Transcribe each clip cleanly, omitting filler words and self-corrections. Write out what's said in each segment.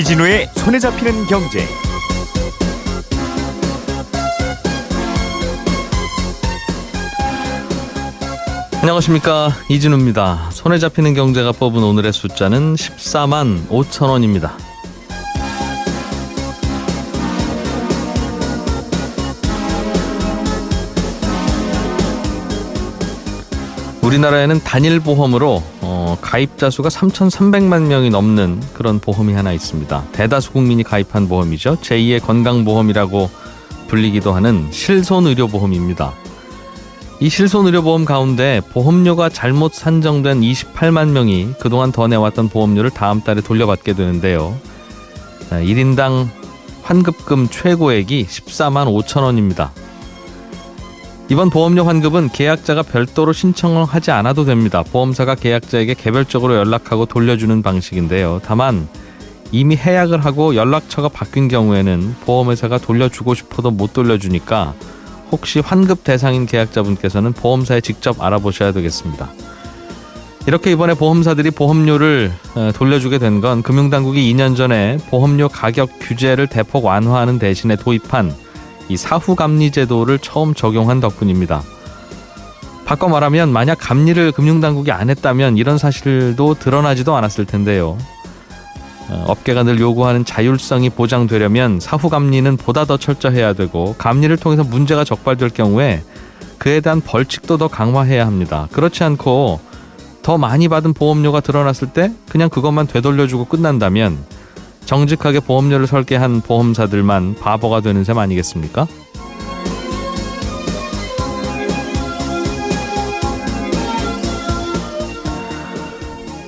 이진우의 손에 잡히는 경제. 안녕하십니까, 이진우입니다. 손에 잡히는 경제가 뽑은 오늘의 숫자는 14만 5천 원입니다. 우리나라에는 단일 보험으로 가입자 수가 3,300만 명이 넘는 그런 보험이 하나 있습니다. 대다수 국민이 가입한 보험이죠. 제2의 건강보험이라고 불리기도 하는 실손의료보험입니다. 이 실손의료보험 가운데 보험료가 잘못 산정된 28만 명이 그동안 더 내왔던 보험료를 다음 달에 돌려받게 되는데요. 1인당 환급금 최고액이 14만 5천 원입니다. 이번 보험료 환급은 계약자가 별도로 신청을 하지 않아도 됩니다. 보험사가 계약자에게 개별적으로 연락하고 돌려주는 방식인데요. 다만 이미 해약을 하고 연락처가 바뀐 경우에는 보험회사가 돌려주고 싶어도 못 돌려주니까 혹시 환급 대상인 계약자분께서는 보험사에 직접 알아보셔야 되겠습니다. 이렇게 이번에 보험사들이 보험료를 돌려주게 된 건 금융당국이 2년 전에 보험료 가격 규제를 대폭 완화하는 대신에 도입한 이 사후감리 제도를 처음 적용한 덕분입니다. 바꿔 말하면 만약 감리를 금융당국이 안 했다면 이런 사실도 드러나지도 않았을 텐데요. 업계가 늘 요구하는 자율성이 보장되려면 사후감리는 보다 더 철저해야 되고, 감리를 통해서 문제가 적발될 경우에 그에 대한 벌칙도 더 강화해야 합니다. 그렇지 않고 더 많이 받은 보험료가 드러났을 때 그냥 그것만 되돌려주고 끝난다면 정직하게 보험료를 설계한 보험사들만 바보가 되는 셈 아니겠습니까?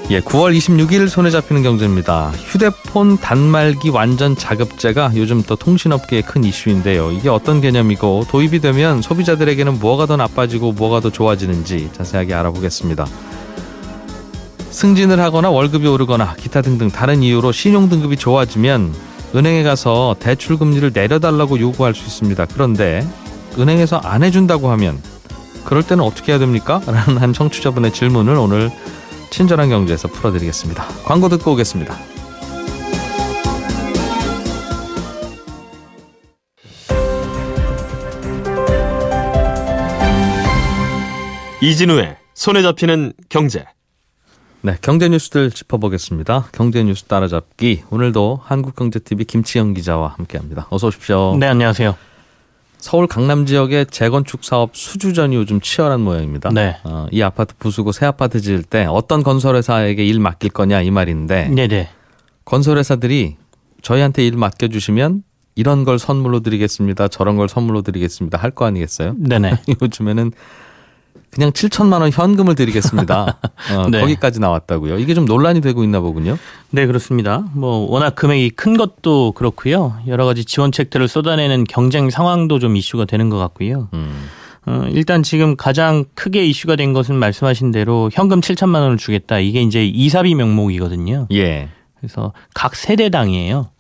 9월 26일 손에 잡히는 경제입니다. 휴대폰 단말기 완전 자급제가 요즘 또 통신업계의 큰 이슈인데요. 이게 어떤 개념이고 도입이 되면 소비자들에게는 뭐가 더 나빠지고 뭐가 더 좋아지는지 자세하게 알아보겠습니다. 승진을 하거나 월급이 오르거나 기타 등등 다른 이유로 신용등급이 좋아지면 은행에 가서 대출금리를 내려달라고 요구할 수 있습니다. 그런데 은행에서 안 해준다고 하면 그럴 때는 어떻게 해야 됩니까? 라는 한 청취자분의 질문을 오늘 친절한 경제에서 풀어드리겠습니다. 광고 듣고 오겠습니다. 이진우의 손에 잡히는 경제. 네, 경제 뉴스들 짚어보겠습니다. 경제 뉴스 따라잡기. 오늘도 한국경제TV 김치영 기자와 함께합니다. 어서 오십시오. 네, 안녕하세요. 서울 강남 지역의 재건축 사업 수주전이 요즘 치열한 모양입니다. 네. 이 아파트 부수고 새 아파트 지을 때 어떤 건설회사에게 일 맡길 거냐 이 말인데, 네네. 건설회사들이 저희한테 일 맡겨주시면 이런 걸 선물로 드리겠습니다, 저런 걸 선물로 드리겠습니다 할 거 아니겠어요? 네네. 요즘에는 그냥 7천만 원 현금을 드리겠습니다. 네. 거기까지 나왔다고요. 이게 좀 논란이 되고 있나 보군요. 네, 그렇습니다. 워낙 금액이 큰 것도 그렇고요. 여러 가지 지원책들을 쏟아내는 경쟁 상황도 좀 이슈가 되는 것 같고요. 일단 지금 가장 크게 이슈가 된 것은 말씀하신 대로 현금 7천만 원을 주겠다. 이게 이제 이사비 명목이거든요. 예. 그래서 각 세대당이에요.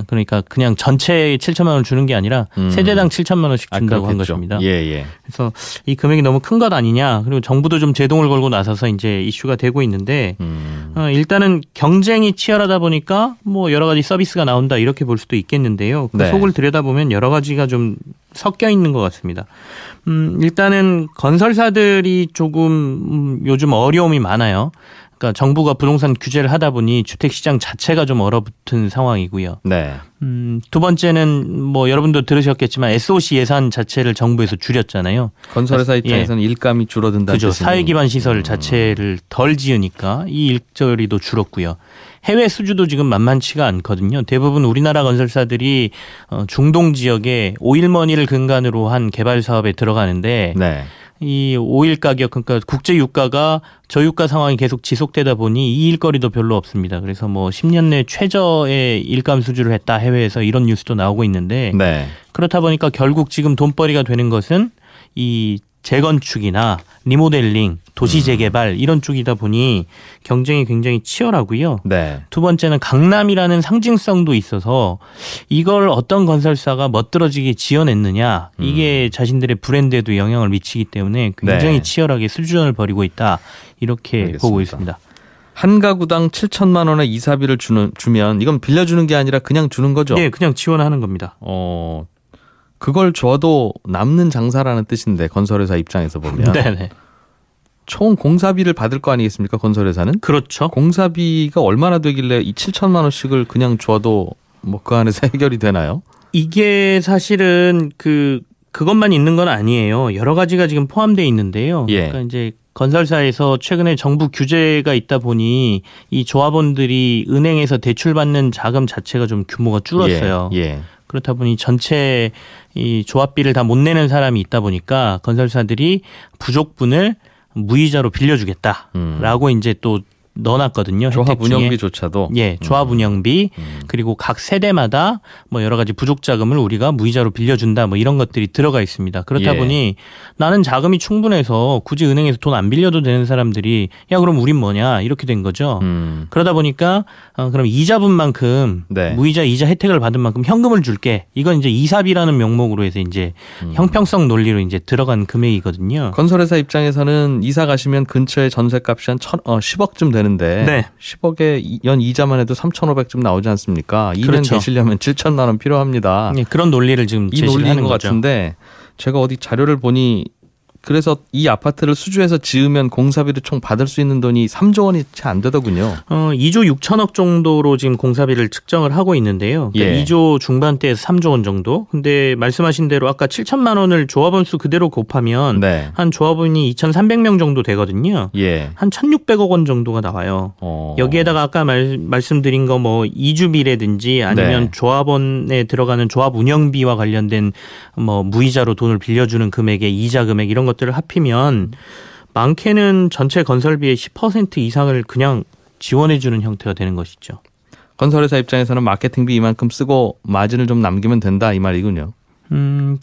그러니까 그냥 전체에 7천만 원을 주는 게 아니라 세대당 7천만 원씩 준다고 한 것입니다. 예. 그래서 이 금액이 너무 큰 것 아니냐. 그리고 정부도 좀 제동을 걸고 나서서 이제 이슈가 되고 있는데, 일단은 경쟁이 치열하다 보니까 여러 가지 서비스가 나온다 이렇게 볼 수도 있겠는데요. 그 네. 속을 들여다보면 여러 가지가 좀 섞여 있는 것 같습니다. 일단은 건설사들이 조금 요즘 어려움이 많아요. 그러니까 정부가 부동산 규제를 하다 보니 주택시장 자체가 좀 얼어붙은 상황이고요. 네. 두 번째는 여러분도 들으셨겠지만 SOC 예산 자체를 정부에서 줄였잖아요. 건설회사 입장에서는 일감이 줄어든다는 그죠. 뜻이군요. 사회기반 시설 자체를 덜 지으니까 이 일자리도 줄었고요. 해외 수주도 지금 만만치가 않거든요. 대부분 우리나라 건설사들이 중동 지역에 오일머니를 근간으로 한 개발 사업에 들어가는데, 네. 이 오일 가격, 그러니까 국제 유가가 저유가 상황이 계속 지속되다 보니 이 일거리도 별로 없습니다. 그래서 10년 내 최저의 일감 수주를 했다, 해외에서 이런 뉴스도 나오고 있는데, 네. 그렇다 보니까 결국 지금 돈벌이가 되는 것은 이 재건축이나 리모델링, 도시 재개발 이런 쪽이다 보니 경쟁이 굉장히 치열하고요. 네. 두 번째는 강남이라는 상징성도 있어서 이걸 어떤 건설사가 멋들어지게 지어냈느냐, 이게 자신들의 브랜드에도 영향을 미치기 때문에 굉장히 네. 치열하게 수주전을 벌이고 있다, 이렇게 알겠습니다. 보고 있습니다. 한 가구당 7천만 원의 이사비를 주면 이건 빌려주는 게 아니라 그냥 주는 거죠? 네, 그냥 지원하는 겁니다. 그걸 줘도 남는 장사라는 뜻인데 건설회사 입장에서 보면 네네. 총 공사비를 받을 거 아니겠습니까? 건설회사는? 그렇죠. 공사비가 얼마나 되길래 이 7천만 원씩을 그냥 줘도 뭐 그 안에서 해결이 되나요? 이게 사실은 그것만 있는 건 아니에요. 여러 가지가 지금 포함되어 있는데요. 예. 그러니까 이제 건설사에서 최근에 정부 규제가 있다 보니 이 조합원들이 은행에서 대출받는 자금 자체가 좀 규모가 줄었어요. 예. 그렇다 보니 전체 이 조합비를 다 못 내는 사람이 있다 보니까 건설사들이 부족분을 무이자로 빌려주겠다라고 이제 또 넣어놨거든요. 조합 혜택 중에. 운영비조차도. 예, 조합 운영비 그리고 각 세대마다 뭐 여러 가지 부족 자금을 우리가 무이자로 빌려준다 뭐 이런 것들이 들어가 있습니다. 그렇다 예. 보니 나는 자금이 충분해서 굳이 은행에서 돈 안 빌려도 되는 사람들이 야 그럼 우린 뭐냐 이렇게 된 거죠. 그러다 보니까 그럼 이자분만큼 네. 무이자 이자 혜택을 받은 만큼 현금을 줄게. 이건 이제 이사비라는 명목으로 해서 이제 형평성 논리로 이제 들어간 금액이거든요. 건설회사 입장에서는 이사 가시면 근처에 전세값이 한 10억쯤 되는데 네. 10억에 연 이자만 해도 3,500쯤 나오지 않습니까? 2년 그렇죠. 계시려면 7천만 원 필요합니다. 예, 그런 논리를 지금 이 제시를 논리인 하는 것 거죠. 같은데 제가 어디 자료를 보니 그래서 이 아파트를 수주해서 지으면 공사비를 총 받을 수 있는 돈이 3조 원이 채 안 되더군요. 2조 6천억 정도로 지금 공사비를 측정을 하고 있는데요. 그러니까 예. 2조 중반대에서 3조 원 정도. 근데 말씀하신 대로 아까 7천만 원을 조합원 수 그대로 곱하면 네. 한 조합원이 2,300명 정도 되거든요. 예. 한 1,600억 원 정도가 나와요. 여기에다가 아까 말씀드린 거 뭐 이주비라든지 아니면 네. 조합원에 들어가는 조합 운영비와 관련된 뭐 무이자로 돈을 빌려주는 금액의 이자 금액 이런 것들을 합히면 많게는 전체 건설비의 10% 이상을 그냥 지원해주는 형태가 되는 것이죠. 건설회사 입장에서는 마케팅비 이만큼 쓰고 마진을 좀 남기면 된다 이 말이군요.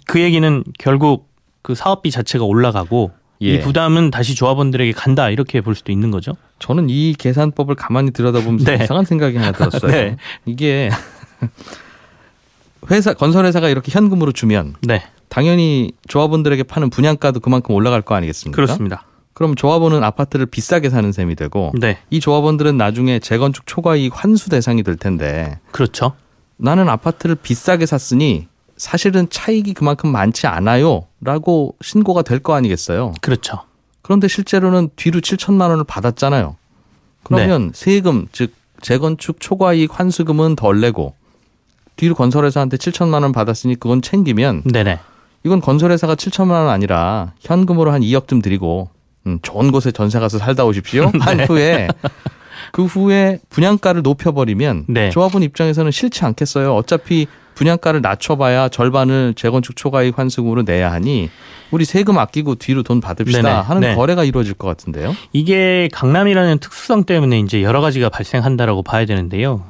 그 얘기는 결국 그 사업비 자체가 올라가고 예. 이 부담은 다시 조합원들에게 간다 이렇게 볼 수도 있는 거죠. 저는 이 계산법을 가만히 들여다보면서 네. 이상한 생각이 하나 들었어요. 네. 이게 건설회사가 이렇게 현금으로 주면 네, 당연히 조합원들에게 파는 분양가도 그만큼 올라갈 거 아니겠습니까? 그렇습니다. 그럼 조합원은 아파트를 비싸게 사는 셈이 되고 네, 이 조합원들은 나중에 재건축 초과이익 환수 대상이 될 텐데 그렇죠. 나는 아파트를 비싸게 샀으니 사실은 차익이 그만큼 많지 않아요 라고 신고가 될 거 아니겠어요. 그렇죠. 그런데 실제로는 뒤로 7천만 원을 받았잖아요. 그러면 세금 즉 재건축 초과이익 환수금은 덜 내고 뒤로 건설회사한테 7천만 원 받았으니 그건 챙기면 네네. 이건 건설회사가 7천만 원 아니라 현금으로 한 2억쯤 드리고 좋은 곳에 전세 가서 살다 오십시오. 한 후에 그 후에 분양가를 높여버리면 네. 조합원 입장에서는 싫지 않겠어요. 어차피 분양가를 낮춰봐야 절반을 재건축 초과이익 환수금으로 내야 하니 우리 세금 아끼고 뒤로 돈 받읍시다 네네. 하는 네. 거래가 이루어질 것 같은데요. 이게 강남이라는 특수성 때문에 이제 여러 가지가 발생한다라고 봐야 되는데요.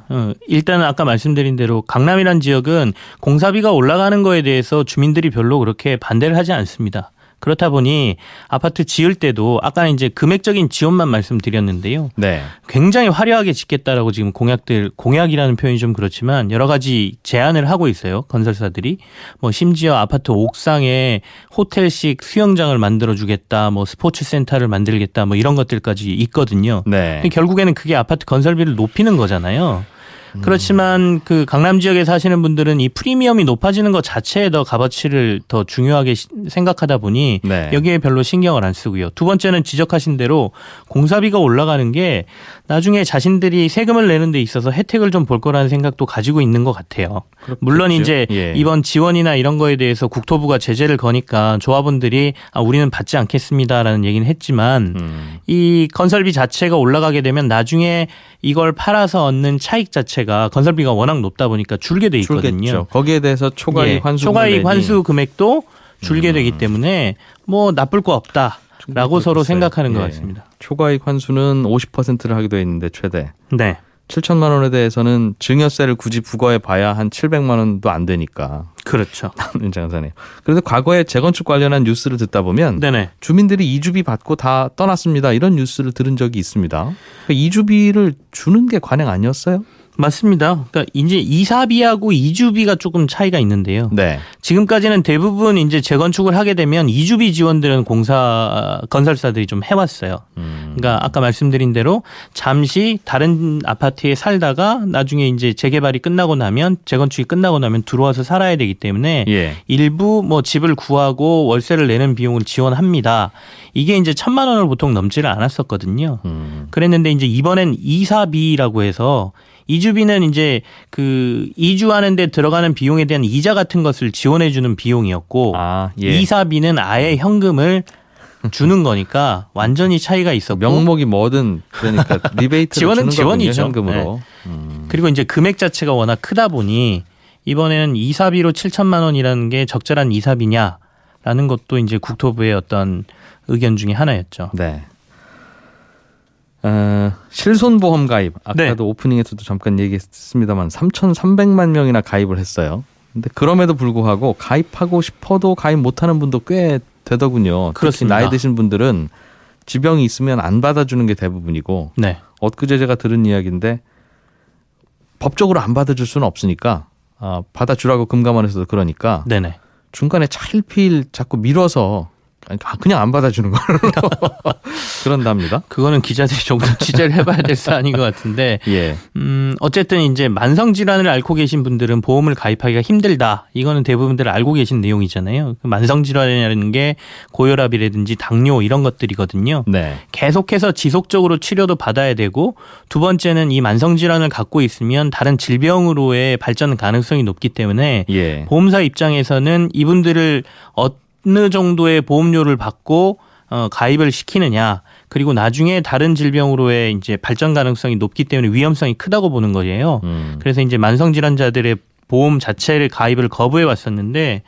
일단은 아까 말씀드린 대로 강남이라는 지역은 공사비가 올라가는 거에 대해서 주민들이 별로 그렇게 반대를 하지 않습니다. 그렇다 보니 아파트 지을 때도 아까 이제 금액적인 지원만 말씀드렸는데요. 네. 굉장히 화려하게 짓겠다라고 지금 공약이라는 표현이 좀 그렇지만 여러 가지 제안을 하고 있어요. 건설사들이 뭐 심지어 아파트 옥상에 호텔식 수영장을 만들어 주겠다, 뭐 스포츠 센터를 만들겠다, 뭐 이런 것들까지 있거든요. 네. 근데 결국에는 그게 아파트 건설비를 높이는 거잖아요. 그렇지만 그 강남 지역에 사시는 분들은 이 프리미엄이 높아지는 것 자체에 더 값어치를 더 중요하게 생각하다 보니 네. 여기에 별로 신경을 안 쓰고요. 두 번째는 지적하신 대로 공사비가 올라가는 게 나중에 자신들이 세금을 내는 데 있어서 혜택을 좀 볼 거라는 생각도 가지고 있는 것 같아요. 물론 이제 예. 이번 지원이나 이런 거에 대해서 국토부가 제재를 거니까 조합원들이 우리는 받지 않겠습니다라는 얘기는 했지만 이 건설비 자체가 올라가게 되면 나중에 이걸 팔아서 얻는 차익 자체가 건설비가 워낙 높다 보니까 줄게 돼 있거든요. 줄겠죠. 거기에 대해서 초과이익 환수 초과이익 환수 금액도 줄게 되기 때문에 뭐 나쁠 거 없다라고 서로 글쎄요. 생각하는 것 예. 같습니다. 초과이익 환수는 50%를 하게 돼 있는데 최대. 네. 7천만 원에 대해서는 증여세를 굳이 부과해 봐야 한 700만 원도 안 되니까 그렇죠. 남는 장사네요. 그래서 과거에 재건축 관련한 뉴스를 듣다 보면 네네. 주민들이 이주비 받고 다 떠났습니다. 이런 뉴스를 들은 적이 있습니다. 그러니까 이주비를 주는 게 관행 아니었어요? 맞습니다. 그러니까 이제 이사비하고 이주비가 조금 차이가 있는데요. 네. 지금까지는 대부분 이제 재건축을 하게 되면 이주비 지원들은 건설사들이 좀 해왔어요. 그러니까 아까 말씀드린 대로 잠시 다른 아파트에 살다가 나중에 이제 재개발이 끝나고 나면 재건축이 끝나고 나면 들어와서 살아야 되기 때문에 예. 일부 뭐 집을 구하고 월세를 내는 비용을 지원합니다. 이게 이제 1,000만 원을 보통 넘지를 않았었거든요. 그랬는데 이제 이번엔 이사비라고 해서 이주비는 이제 그 이주하는데 들어가는 비용에 대한 이자 같은 것을 지원해주는 비용이었고 예. 이사비는 아예 현금을 주는 거니까 완전히 차이가 있었고 명목이 뭐든 그러니까 리베이트를 지원은 주는 거군요, 지원이죠. 현금으로. 그리고 이제 금액 자체가 워낙 크다 보니 이번에는 이사비로 7천만 원이라는 게 적절한 이사비냐라는 것도 이제 국토부의 어떤 의견 중에 하나였죠. 네. 실손보험 가입 아까도 오프닝에서도 잠깐 얘기했습니다만 3,300만 명이나 가입을 했어요. 근데 그럼에도 불구하고 가입하고 싶어도 가입 못하는 분도 꽤 되더군요. 그렇습니다. 특히 나이 드신 분들은 지병이 있으면 안 받아주는 게 대부분이고 네. 엊그제 제가 들은 이야기인데 법적으로 안 받아줄 수는 없으니까 받아주라고 금감원에서도 그러니까 네네. 중간에 차일피일 자꾸 밀어서 그냥 안 받아주는 걸로 그런답니다. 그거는 기자들이 조금 취재를 해봐야 될 사안인 것 같은데, 예. 어쨌든 이제 만성 질환을 앓고 계신 분들은 보험을 가입하기가 힘들다. 이거는 대부분들 알고 계신 내용이잖아요. 만성 질환이라는 게 고혈압이라든지 당뇨 이런 것들이거든요. 네. 계속해서 지속적으로 치료도 받아야 되고, 두 번째는 이 만성 질환을 갖고 있으면 다른 질병으로의 발전 가능성이 높기 때문에 예. 보험사 입장에서는 이분들을 어느 정도의 보험료를 받고 가입을 시키느냐, 그리고 나중에 다른 질병으로의 이제 발전 가능성이 높기 때문에 위험성이 크다고 보는 거예요. 그래서 이제 만성 질환자들의 보험 자체를 가입을 거부해 왔었는데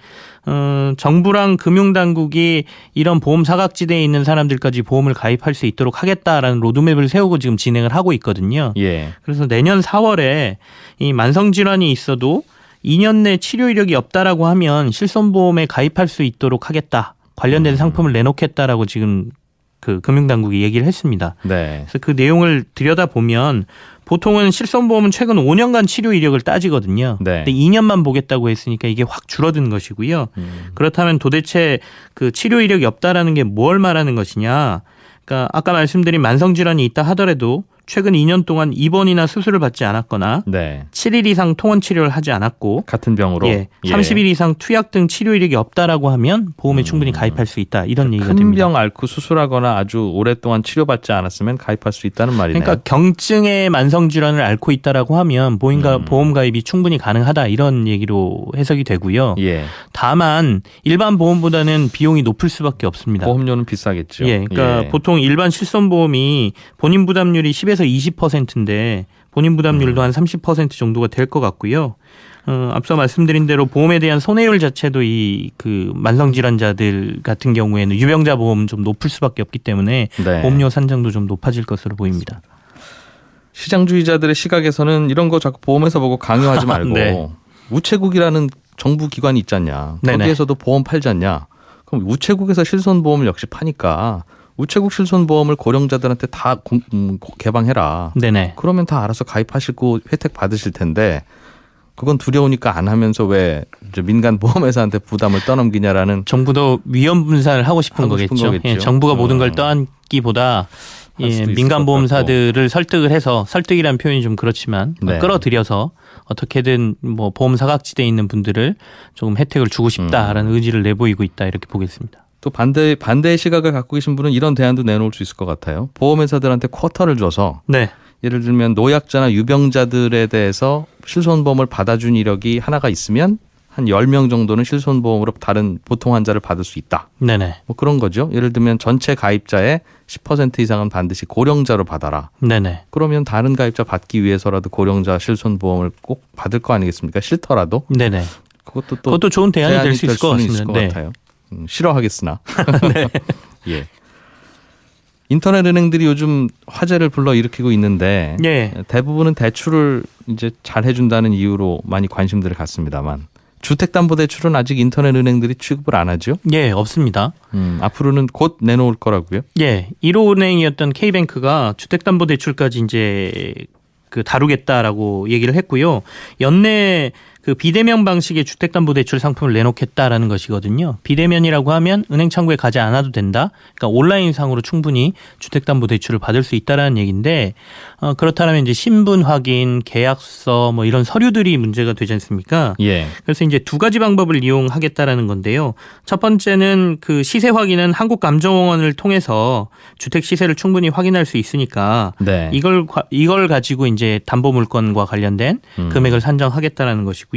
정부랑 금융당국이 이런 보험 사각지대에 있는 사람들까지 보험을 가입할 수 있도록 하겠다라는 로드맵을 세우고 지금 진행을 하고 있거든요. 예. 그래서 내년 4월에 이 만성 질환이 있어도 2년 내 치료 이력이 없다라고 하면 실손보험에 가입할 수 있도록 하겠다. 관련된 상품을 내놓겠다라고 지금 그 금융당국이 얘기를 했습니다. 네. 그래서 그 내용을 들여다보면 보통은 실손보험은 최근 5년간 치료 이력을 따지거든요. 네. 근데 2년만 보겠다고 했으니까 이게 확 줄어든 것이고요. 그렇다면 도대체 그 치료 이력이 없다라는 게 뭘 말하는 것이냐. 그러니까 아까 말씀드린 만성질환이 있다 하더라도 최근 2년 동안 입원이나 수술을 받지 않았거나 네. 7일 이상 통원 치료를 하지 않았고 같은 병으로 30일 이상 투약 등 치료 이력이 없다라고 하면 보험에 충분히 가입할 수 있다. 이런 얘기가 큰 됩니다. 병 앓고 수술하거나 아주 오랫동안 치료받지 않았으면 가입할 수 있다는 말이네요. 그러니까 경증의 만성 질환을 앓고 있다라고 하면 보험 가입이 충분히 가능하다. 이런 얘기로 해석이 되고요. 예. 다만 일반 보험보다는 비용이 높을 수밖에 없습니다. 보험료는 비싸겠죠. 예, 그러니까 보통 일반 실손보험이 본인 부담률이 10에서 20%인데 본인 부담률도 한 30% 정도가 될 것 같고요. 앞서 말씀드린 대로 보험에 대한 손해율 자체도 이 그 만성 질환자들 같은 경우에는 유병자 보험은 좀 높을 수밖에 없기 때문에 네. 보험료 산정도 좀 높아질 것으로 보입니다. 시장주의자들의 시각에서는 이런 거 자꾸 보험회사 보고 강요하지 말고 네. 우체국이라는 정부 기관이 있지 않냐. 네네. 거기에서도 보험 팔지 않냐. 그럼 우체국에서 실손보험을 역시 파니까 우체국 실손보험을 고령자들한테 다 개방해라. 네네. 그러면 다 알아서 가입하시고 혜택 받으실 텐데 그건 두려우니까 안 하면서 왜 이제 민간 보험회사한테 부담을 떠넘기냐라는 정부도 위험 분산을 하고 싶은 하고 싶은 거겠죠. 거겠죠. 예, 정부가 모든 걸 떠안기보다 할 수도 있을 민간 것 보험사들을 설득을 해서 설득이라는 표현이 좀 그렇지만 네. 끌어들여서 어떻게든 뭐 보험 사각지대에 있는 분들을 조금 혜택을 주고 싶다라는 의지를 내보이고 있다 이렇게 보겠습니다. 또 반대의 시각을 갖고 계신 분은 이런 대안도 내놓을 수 있을 것 같아요. 보험회사들한테 쿼터를 줘서 네. 예를 들면 노약자나 유병자들에 대해서 실손보험을 받아준 이력이 하나가 있으면 한 10명 정도는 실손보험으로 다른 보통 환자를 받을 수 있다. 네네. 뭐 그런 거죠. 예를 들면 전체 가입자의 10% 이상은 반드시 고령자로 받아라. 네네. 그러면 다른 가입자 받기 위해서라도 고령자 실손보험을 꼭 받을 거 아니겠습니까? 싫더라도. 네네. 그것도 좋은 대안이 될 수 있을 것 수는 같습니다. 있을 것 네. 같아요. 싫어하겠으나. 네. 예. 인터넷 은행들이 요즘 화제를 불러일으키고 있는데 예. 대부분은 대출을 이제 잘 해준다는 이유로 많이 관심들을 갖습니다만 주택담보대출은 아직 인터넷 은행들이 취급을 안 하죠? 예, 없습니다. 앞으로는 곧 내놓을 거라고요? 예, 1호 은행이었던 K뱅크가 주택담보대출까지 이제 다루겠다라고 얘기를 했고요. 연내 그 비대면 방식의 주택담보대출 상품을 내놓겠다라는 것이거든요. 비대면이라고 하면 은행 창구에 가지 않아도 된다. 그러니까 온라인상으로 충분히 주택담보대출을 받을 수 있다라는 얘기인데 그렇다면 이제 신분 확인, 계약서 뭐 이런 서류들이 문제가 되지 않습니까? 예. 그래서 이제 두 가지 방법을 이용하겠다라는 건데요. 첫 번째는 그 시세 확인은 한국감정원을 통해서 주택 시세를 충분히 확인할 수 있으니까 네. 이걸 가지고 이제 담보물건과 관련된 금액을 산정하겠다라는 것이고요.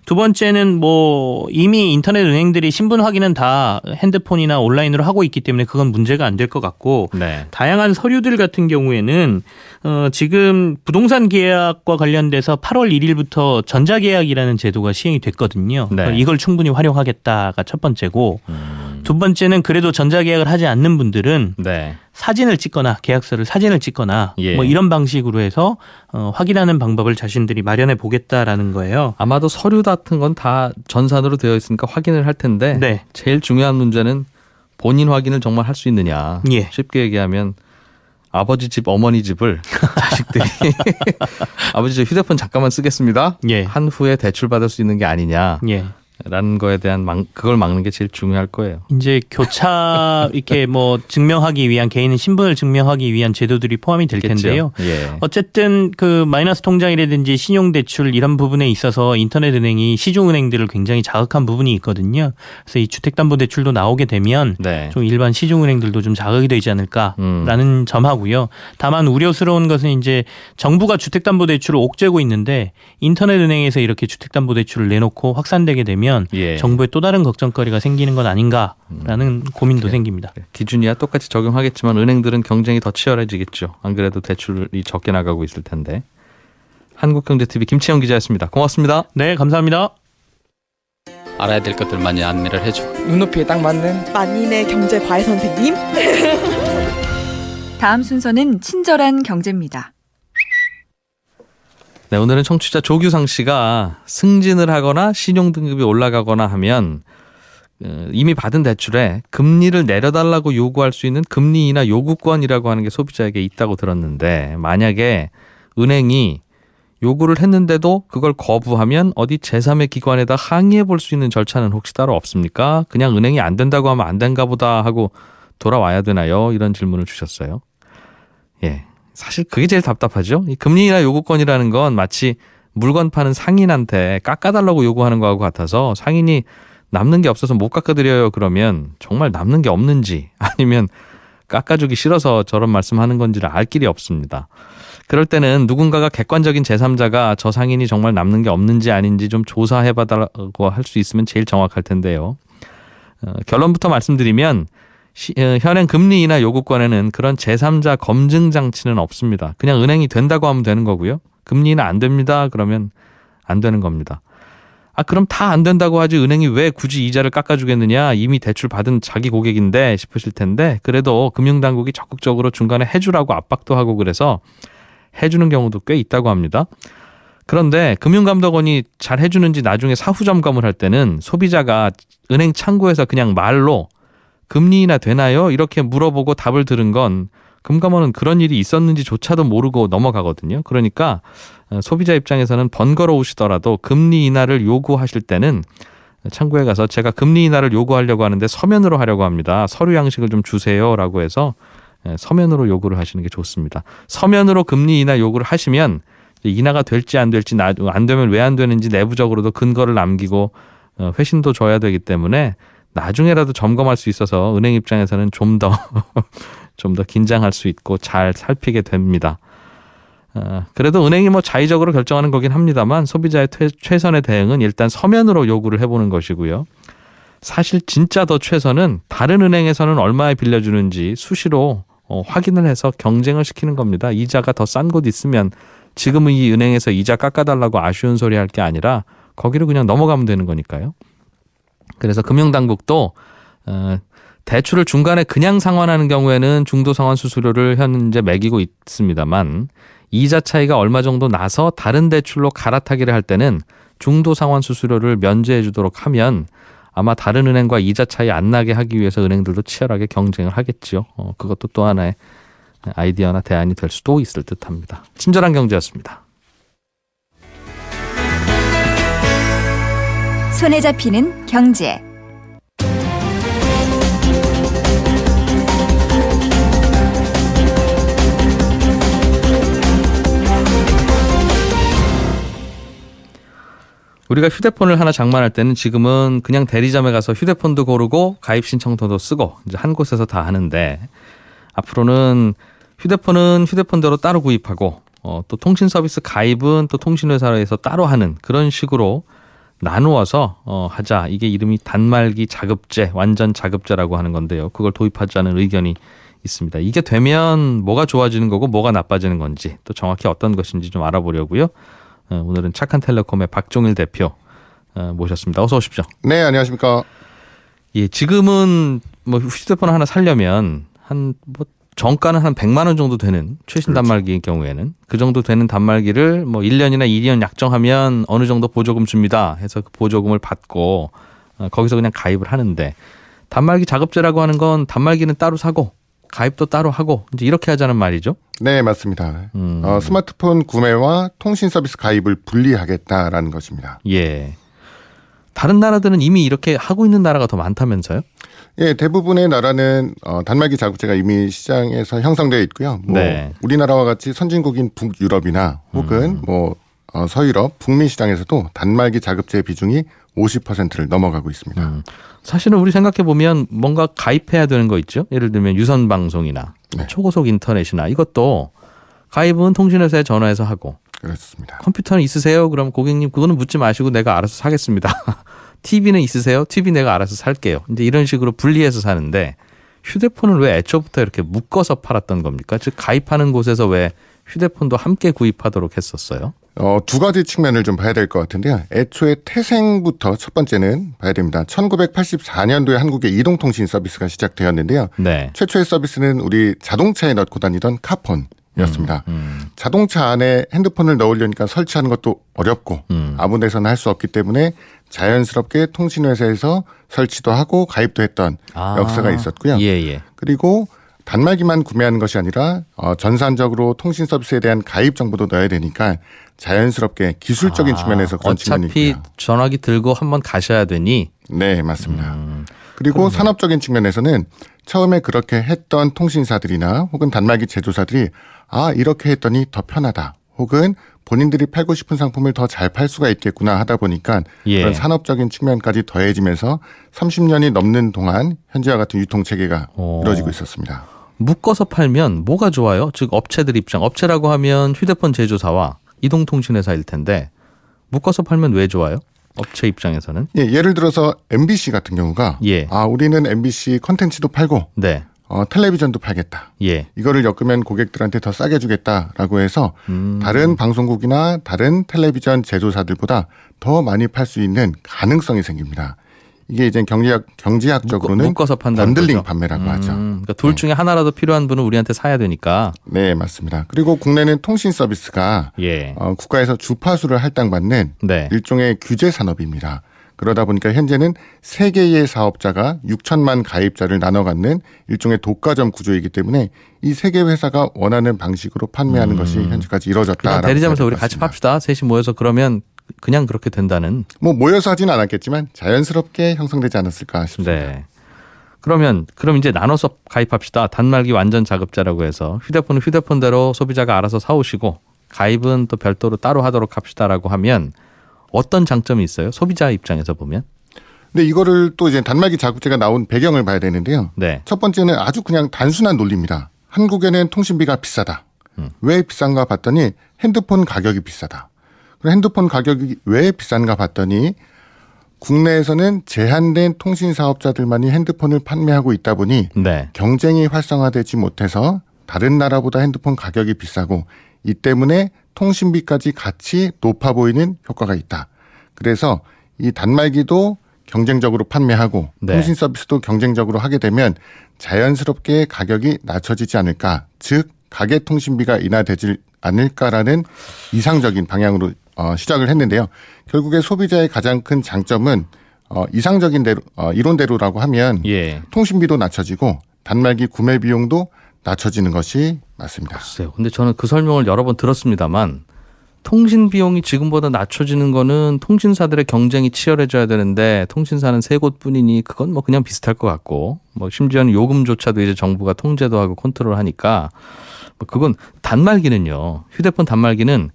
두 번째는 뭐 이미 인터넷 은행들이 신분 확인은 다 핸드폰이나 온라인으로 하고 있기 때문에 그건 문제가 안 될 것 같고 네. 다양한 서류들 같은 경우에는 지금 부동산 계약과 관련돼서 8월 1일부터 전자계약이라는 제도가 시행이 됐거든요. 네. 이걸 충분히 활용하겠다가 첫 번째고 두 번째는 그래도 전자계약을 하지 않는 분들은 네. 사진을 찍거나 계약서를 사진을 찍거나 예. 뭐 이런 방식으로 해서 확인하는 방법을 자신들이 마련해 보겠다라는 거예요. 아마도 서류 같은 건 다 전산으로 되어 있으니까 확인을 할 텐데 네. 제일 중요한 문제는 본인 확인을 정말 할 수 있느냐. 예. 쉽게 얘기하면 아버지 집, 어머니 집을 자식들이 아버지 저 휴대폰 잠깐만 쓰겠습니다. 예. 한 후에 대출 받을 수 있는 게 아니냐. 예. 라는 거에 대한 그걸 막는 게 제일 중요할 거예요. 이제 교차 이렇게 뭐 증명하기 위한 개인의 신분을 증명하기 위한 제도들이 포함이 될 텐데요. 예. 어쨌든 그 마이너스 통장이라든지 신용대출 이런 부분에 있어서 인터넷 은행이 시중은행들을 굉장히 자극한 부분이 있거든요. 그래서 이 주택담보대출도 나오게 되면 네. 좀 일반 시중은행들도 좀 자극이 되지 않을까라는 점하고요. 다만 우려스러운 것은 이제 정부가 주택담보대출을 옥죄고 있는데 인터넷 은행에서 이렇게 주택담보대출을 내놓고 확산되게 되면 예. 정부에 또 다른 걱정거리가 생기는 건 아닌가라는 고민도 생깁니다. 기준이야 똑같이 적용하겠지만 은행들은 경쟁이 더 치열해지겠죠. 안 그래도 대출이 적게 나가고 있을 텐데. 한국경제TV 김치영 기자였습니다. 고맙습니다. 네, 감사합니다. 알아야 될 것들 많이 안내를 해줘. 눈높이에 딱 맞는 만인의 경제 과외 선생님. 다음 순서는 친절한 경제입니다. 네, 오늘은 청취자 조규상 씨가 승진을 하거나 신용등급이 올라가거나 하면 이미 받은 대출에 금리를 내려달라고 요구할 수 있는 금리 인하 요구권이라고 하는 게 소비자에게 있다고 들었는데 만약에 은행이 요구를 했는데도 그걸 거부하면 어디 제3의 기관에다 항의해 볼 수 있는 절차는 혹시 따로 없습니까? 그냥 은행이 안 된다고 하면 안 된가 보다 하고 돌아와야 되나요? 이런 질문을 주셨어요. 예. 사실 그게 제일 답답하죠. 이 금리 인하 요구권이라는 건 마치 물건 파는 상인한테 깎아달라고 요구하는 거하고 같아서 상인이 남는 게 없어서 못 깎아드려요 그러면 정말 남는 게 없는지 아니면 깎아주기 싫어서 저런 말씀하는 건지를 알 길이 없습니다. 그럴 때는 누군가가 객관적인 제3자가 저 상인이 정말 남는 게 없는지 아닌지 좀 조사해봐달라고 할 수 있으면 제일 정확할 텐데요. 결론부터 말씀드리면 현행 금리 인하 요구권에는 그런 제3자 검증 장치는 없습니다. 그냥 은행이 된다고 하면 되는 거고요. 금리 인하 안 됩니다. 그러면 안 되는 겁니다. 그럼 다 안 된다고 하지 은행이 왜 굳이 이자를 깎아주겠느냐. 이미 대출 받은 자기 고객인데 싶으실 텐데 그래도 금융당국이 적극적으로 중간에 해주라고 압박도 하고 그래서 해주는 경우도 꽤 있다고 합니다. 그런데 금융감독원이 잘 해주는지 나중에 사후 점검을 할 때는 소비자가 은행 창구에서 그냥 말로 금리 인하 되나요? 이렇게 물어보고 답을 들은 건 금감원은 그런 일이 있었는지조차도 모르고 넘어가거든요. 그러니까 소비자 입장에서는 번거로우시더라도 금리 인하를 요구하실 때는 창구에 가서 제가 금리 인하를 요구하려고 하는데 서면으로 하려고 합니다. 서류 양식을 좀 주세요라고 해서 서면으로 요구를 하시는 게 좋습니다. 서면으로 금리 인하 요구를 하시면 인하가 될지 안 될지 안 되면 왜 안 되는지 내부적으로도 근거를 남기고 회신도 줘야 되기 때문에 나중에라도 점검할 수 있어서 은행 입장에서는 좀 더 긴장할 수 있고 잘 살피게 됩니다. 그래도 은행이 뭐 자의적으로 결정하는 거긴 합니다만 소비자의 최선의 대응은 일단 서면으로 요구를 해보는 것이고요. 사실 진짜 더 최선은 다른 은행에서는 얼마에 빌려주는지 수시로 확인을 해서 경쟁을 시키는 겁니다. 이자가 더 싼 곳 있으면 지금은 이 은행에서 이자 깎아달라고 아쉬운 소리 할 게 아니라 거기로 그냥 넘어가면 되는 거니까요. 그래서 금융당국도 대출을 중간에 그냥 상환하는 경우에는 중도상환 수수료를 현재 매기고 있습니다만 이자 차이가 얼마 정도 나서 다른 대출로 갈아타기를 할 때는 중도상환 수수료를 면제해 주도록 하면 아마 다른 은행과 이자 차이 안 나게 하기 위해서 은행들도 치열하게 경쟁을 하겠죠. 그것도 또 하나의 아이디어나 대안이 될 수도 있을 듯합니다. 친절한 경제였습니다. 손에 잡히는 경제. 우리가 휴대폰을 하나 장만할 때는 지금은 그냥 대리점에 가서 휴대폰도 고르고 가입 신청서도 쓰고 이제 한 곳에서 다 하는데, 앞으로는 휴대폰은 휴대폰대로 따로 구입하고 또 통신 서비스 가입은 또 통신회사에서 따로 하는 그런 식으로 나누어서 하자. 이게 이름이 단말기 자급제, 완전 자급제라고 하는 건데요. 그걸 도입하자는 의견이 있습니다. 이게 되면 뭐가 좋아지는 거고 뭐가 나빠지는 건지, 또 정확히 어떤 것인지 좀 알아보려고요. 오늘은 착한텔레콤의 박종일 대표 모셨습니다. 어서 오십시오. 네, 안녕하십니까. 예, 지금은 뭐 휴대폰 하나 사려면 정가는 한 100만 원 정도 되는 최신 그렇죠. 단말기의 경우에는 그 정도 되는 단말기를 뭐 1년이나 2년 약정하면 어느 정도 보조금 줍니다 해서 그 보조금을 받고 거기서 그냥 가입을 하는데, 단말기 자급제라고 하는 건 단말기는 따로 사고 가입도 따로 하고 이제 이렇게 하자는 말이죠. 네, 맞습니다. 스마트폰 구매와 통신 서비스 가입을 분리하겠다라는 것입니다. 예. 다른 나라들은 이미 이렇게 하고 있는 나라가 더 많다면서요? 예, 대부분의 나라는 단말기 자급제가 이미 시장에서 형성되어 있고요. 네. 우리나라와 같이 선진국인 북유럽이나 혹은 서유럽, 북미 시장에서도 단말기 자급제 비중이 50%를 넘어가고 있습니다. 사실은 우리 생각해 보면 뭔가 가입해야 되는 거 있죠. 예를 들면 유선 방송이나 네. 초고속 인터넷이나 이것도 가입은 통신회사에 전화해서 하고, 그렇습니다. 컴퓨터는 있으세요? 그럼 고객님 그거는 묻지 마시고 내가 알아서 사겠습니다. TV는 있으세요? TV 내가 알아서 살게요. 이제 이런 식으로 분리해서 사는데, 휴대폰은 왜 애초부터 이렇게 묶어서 팔았던 겁니까? 즉 가입하는 곳에서 왜 휴대폰도 함께 구입하도록 했었어요? 두 가지 측면을 좀 봐야 될 것 같은데요. 애초에 태생부터 첫 번째는 봐야 됩니다. 1984년도에 한국의 이동통신 서비스가 시작되었는데요. 네. 최초의 서비스는 우리 자동차에 넣고 다니던 카폰이었습니다. 자동차 안에 핸드폰을 넣으려니까 설치하는 것도 어렵고 아무 데서나 할 수 없기 때문에 자연스럽게 통신회사에서 설치도 하고 가입도 했던 역사가 있었고요. 예. 그리고 단말기만 구매하는 것이 아니라 전산적으로 통신 서비스에 대한 가입 정보도 넣어야 되니까 자연스럽게 기술적인 측면에서 그런 측면이 어차피 있고요. 전화기 들고 한번 가셔야 되니. 네, 맞습니다. 그리고 산업적인 측면에서는 처음에 그렇게 했던 통신사들이나 혹은 단말기 제조사들이 이렇게 했더니 더 편하다, 혹은 본인들이 팔고 싶은 상품을 더 잘 팔 수가 있겠구나 하다 보니까 그런 산업적인 측면까지 더해지면서 30년이 넘는 동안 현재와 같은 유통체계가 이루어지고 있었습니다. 묶어서 팔면 뭐가 좋아요? 즉 업체들 입장, 업체라고 하면 휴대폰 제조사와 이동통신회사일 텐데 묶어서 팔면 왜 좋아요? 업체 입장에서는? 예를 들어서 MBC 같은 경우가 우리는 MBC 컨텐츠도 팔고 네. 텔레비전도 팔겠다. 이거를 엮으면 고객들한테 더 싸게 주겠다라고 해서 다른 방송국이나 다른 텔레비전 제조사들보다 더 많이 팔 수 있는 가능성이 생깁니다. 이게 이제 경제학적으로는 묶어서 판다는 번들링 거죠? 판매라고 하죠. 그러니까 둘 중에 하나라도 필요한 분은 우리한테 사야 되니까. 네, 맞습니다. 그리고 국내는 통신 서비스가 국가에서 주파수를 할당받는 일종의 규제 산업입니다. 그러다 보니까 현재는 3개의 사업자가 6천만 가입자를 나눠 갖는 일종의 독과점 구조이기 때문에 이 3개 회사가 원하는 방식으로 판매하는 것이 현재까지 이루어졌다. 대리점에서 우리 같이 팝시다. 셋이 모여서 그러면 그냥 그렇게 된다는. 모여서 하지는 않았겠지만 자연스럽게 형성되지 않았을까 싶습니다. 네. 그럼 이제 나눠서 가입합시다. 단말기 완전 자급자라고 해서 휴대폰은 휴대폰대로 소비자가 알아서 사오시고 가입은 또 별도로 따로 하도록 합시다라고 하면 어떤 장점이 있어요? 소비자 입장에서 보면? 근데 이거를 또 이제 단말기 자급제가 나온 배경을 봐야 되는데요. 첫 번째는 아주 그냥 단순한 논리입니다. 한국에는 통신비가 비싸다. 왜 비싼가 봤더니 핸드폰 가격이 비싸다. 그리고 핸드폰 가격이 왜 비싼가 봤더니 국내에서는 제한된 통신 사업자들만이 핸드폰을 판매하고 있다 보니 경쟁이 활성화되지 못해서 다른 나라보다 핸드폰 가격이 비싸고 이 때문에 통신비까지 같이 높아 보이는 효과가 있다. 그래서 이 단말기도 경쟁적으로 판매하고 통신 서비스도 경쟁적으로 하게 되면 자연스럽게 가격이 낮춰지지 않을까. 즉 가계 통신비가 인하되지 않을까라는 이상적인 방향으로 시작을 했는데요. 결국에 소비자의 가장 큰 장점은 이상적인 대로 이론대로라고 하면 통신비도 낮춰지고 단말기 구매 비용도 낮춰지는 것이 맞습니다. 글쎄요. 근데 저는 그 설명을 여러 번 들었습니다만 통신 비용이 지금보다 낮춰지는 거는 통신사들의 경쟁이 치열해져야 되는데 통신사는 세 곳뿐이니 그건 뭐 그냥 비슷할 것 같고 뭐 심지어는 요금조차도 이제 정부가 통제도 하고 컨트롤하니까 뭐 그건 단말기는요. 휴대폰 단말기는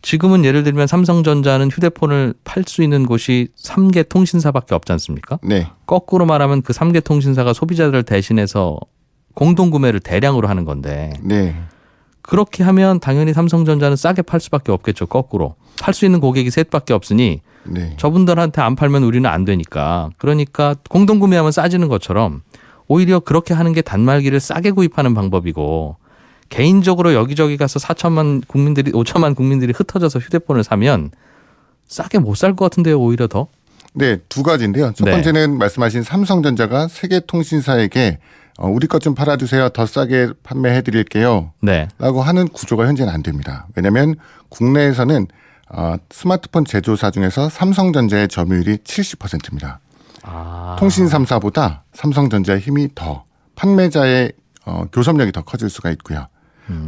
지금은 예를 들면 삼성전자는 휴대폰을 팔 수 있는 곳이 3개 통신사밖에 없지 않습니까? 네. 거꾸로 말하면 그 3개 통신사가 소비자들을 대신해서 공동구매를 대량으로 하는 건데 네. 그렇게 하면 당연히 삼성전자는 싸게 팔 수밖에 없겠죠. 거꾸로. 팔 수 있는 고객이 셋밖에 없으니 네. 저분들한테 안 팔면 우리는 안 되니까. 그러니까 공동구매하면 싸지는 것처럼 오히려 그렇게 하는 게 단말기를 싸게 구입하는 방법이고 개인적으로 여기저기 가서 5천만 국민들이 흩어져서 휴대폰을 사면 싸게 못 살 것 같은데요. 오히려 더. 네, 두 가지인데요. 첫 네. 번째는 말씀하신 삼성전자가 세계 통신사에게 우리 것 좀 팔아주세요. 더 싸게 판매해드릴게요. 네. 라고 하는 구조가 현재는 안 됩니다. 왜냐하면 국내에서는 스마트폰 제조사 중에서 삼성전자의 점유율이 70%입니다. 통신 3사보다 삼성전자의 힘이 더 판매자의 교섭력이 더 커질 수가 있고요.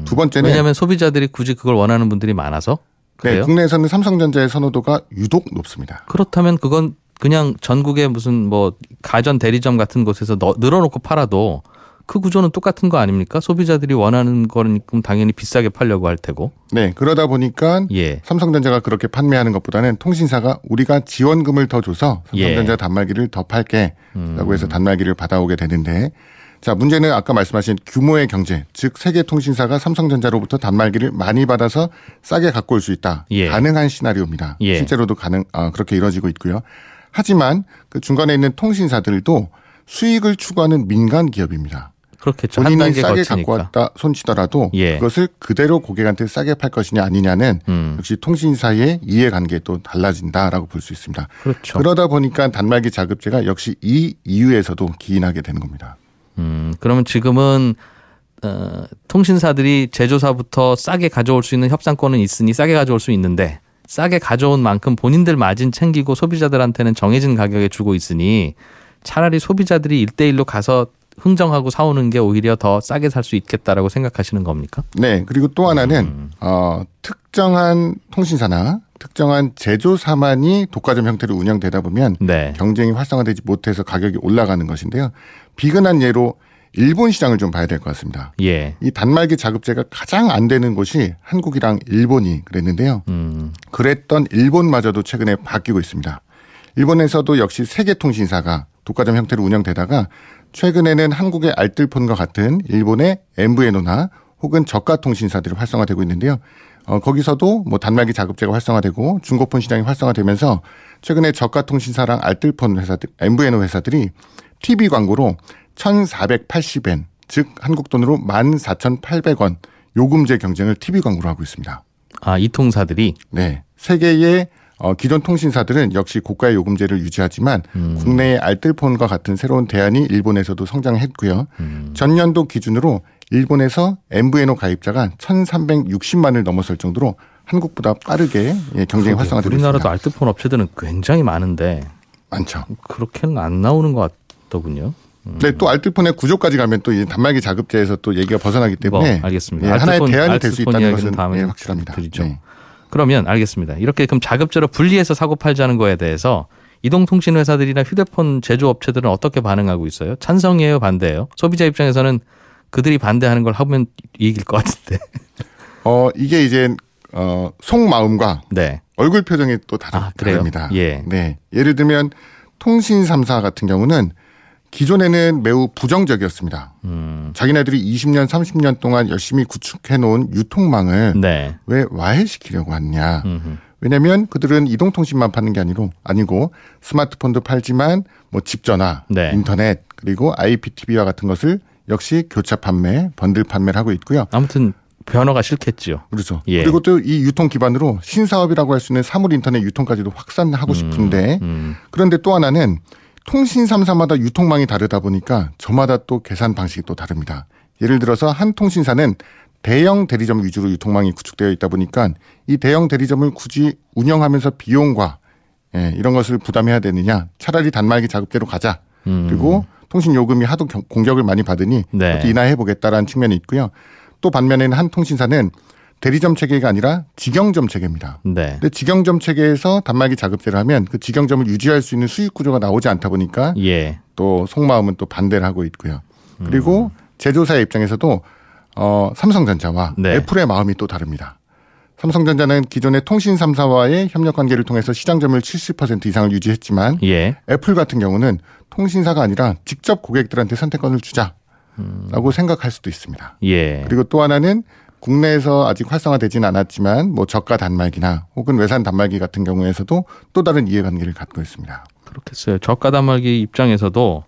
두 번째는 왜냐하면 소비자들이 굳이 그걸 원하는 분들이 많아서 그래요? 네, 국내에서는 삼성전자의 선호도가 유독 높습니다. 그렇다면 그건 그냥 전국에 무슨 뭐 가전 대리점 같은 곳에서 늘어놓고 팔아도 그 구조는 똑같은 거 아닙니까? 소비자들이 원하는 거는 당연히 비싸게 팔려고 할 테고. 네, 그러다 보니까 예. 삼성전자가 그렇게 판매하는 것보다는 통신사가 우리가 지원금을 더 줘서 삼성전자 단말기를 더 팔게 라고 해서 단말기를 받아오게 되는데 자, 문제는 아까 말씀하신 규모의 경제, 즉 세계 통신사가 삼성전자로부터 단말기를 많이 받아서 싸게 갖고 올 수 있다. 예. 가능한 시나리오입니다. 예. 실제로도 그렇게 이루어지고 있고요. 하지만 그 중간에 있는 통신사들도 수익을 추구하는 민간 기업입니다. 그렇겠죠. 한 본인이 단계 싸게 거치니까. 갖고 왔다 손치더라도 예. 그것을 그대로 고객한테 싸게 팔 것이냐 아니냐는 역시 통신사의 이해관계에 또 달라진다라고 볼 수 있습니다. 그렇죠. 그러다 보니까 단말기 자급제가 역시 이 이유에서도 기인하게 되는 겁니다. 그러면 지금은 통신사들이 제조사부터 싸게 가져올 수 있는 협상권은 있으니 싸게 가져올 수 있는데 싸게 가져온 만큼 본인들 마진 챙기고 소비자들한테는 정해진 가격에 주고 있으니 차라리 소비자들이 1대1로 가서 흥정하고 사오는 게 오히려 더 싸게 살 수 있겠다라고 생각하시는 겁니까? 네. 그리고 또 하나는 특정한 통신사나 특정한 제조사만이 독과점 형태로 운영되다 보면 네. 경쟁이 활성화되지 못해서 가격이 올라가는 것인데요. 비근한 예로 일본 시장을 좀 봐야 될 것 같습니다. 예. 이 단말기 자급제가 가장 안 되는 곳이 한국이랑 일본이 그랬는데요. 그랬던 일본마저도 최근에 바뀌고 있습니다. 일본에서도 역시 세계 통신사가 독과점 형태로 운영되다가 최근에는 한국의 알뜰폰과 같은 일본의 MVNO나 혹은 저가 통신사들이 활성화되고 있는데요. 거기서도 뭐 단말기 자급제가 활성화되고 중고폰 시장이 활성화되면서 최근에 저가 통신사랑 알뜰폰 회사들, MVNO 회사들이 TV 광고로 1,480엔, 즉 한국 돈으로 14,800원 요금제 경쟁을 TV 광고로 하고 있습니다. 아, 이 통사들이? 네. 세계의 기존 통신사들은 역시 고가의 요금제를 유지하지만 국내의 알뜰폰과 같은 새로운 대안이 일본에서도 성장했고요. 전년도 기준으로 일본에서 MVNO 가입자가 1,360만을 넘어설 정도로 한국보다 빠르게 경쟁이 활성화되고 있습니다. 우리나라도 알뜰폰 업체들은 굉장히 많은데 많죠. 그렇게는 안 나오는 것 같더군요. 네, 또 알뜰폰의 구조까지 가면 또 이 단말기 자급제에서 또 얘기가 벗어나기 때문에 알겠습니다. 예, 하나의 대안이 될 수 알뜰폰 있다는 이야기는 것은 다음에 확실합니다. 드리죠. 네. 그러면 알겠습니다. 이렇게 그럼 자급제로 분리해서 사고 팔자는 거에 대해서 이동통신 회사들이나 휴대폰 제조업체들은 어떻게 반응하고 있어요? 찬성이에요, 반대예요? 소비자 입장에서는 그들이 반대하는 걸 하면 이길 것 같은데. 이게 이제 속마음과 네. 얼굴 표정이 또 다릅니다. 예. 네. 예를 들면 통신 3사 같은 경우는 기존에는 매우 부정적이었습니다. 자기네들이 20년, 30년 동안 열심히 구축해 놓은 유통망을 네. 왜 와해시키려고 하느냐. 왜냐하면 그들은 이동통신만 파는 게 아니고 스마트폰도 팔지만 뭐 집전화, 네. 인터넷 그리고 IPTV와 같은 것을 역시 교차 판매, 번들 판매를 하고 있고요. 아무튼 변화가 싫겠죠. 그렇죠. 예. 그리고 또 이 유통 기반으로 신사업이라고 할 수 있는 사물 인터넷 유통까지도 확산하고 싶은데 그런데 또 하나는 통신 3사마다 유통망이 다르다 보니까 저마다 또 계산 방식이 또 다릅니다. 예를 들어서 한 통신사는 대형 대리점 위주로 유통망이 구축되어 있다 보니까 이 대형 대리점을 굳이 운영하면서 비용과 이런 것을 부담해야 되느냐. 차라리 단말기 자급제로 가자. 그리고 통신 요금이 하도 공격을 많이 받으니 네. 인하해보겠다라는 측면이 있고요. 또 반면에는 한 통신사는 대리점 체계가 아니라 직영점 체계입니다. 네. 근데 직영점 체계에서 단말기 자급제를 하면 그 직영점을 유지할 수 있는 수익 구조가 나오지 않다 보니까 예. 또 속마음은 또 반대를 하고 있고요. 그리고 제조사의 입장에서도 삼성전자와 네. 애플의 마음이 또 다릅니다. 삼성전자는 기존의 통신 3사와의 협력 관계를 통해서 시장 점유율 70% 이상을 유지했지만 예. 애플 같은 경우는 통신사가 아니라 직접 고객들한테 선택권을 주자라고 생각할 수도 있습니다. 예. 그리고 또 하나는 국내에서 아직 활성화되지는 않았지만 뭐 저가 단말기나 혹은 외산 단말기 같은 경우에서도 또 다른 이해관계를 갖고 있습니다. 그렇겠어요. 저가 단말기 입장에서도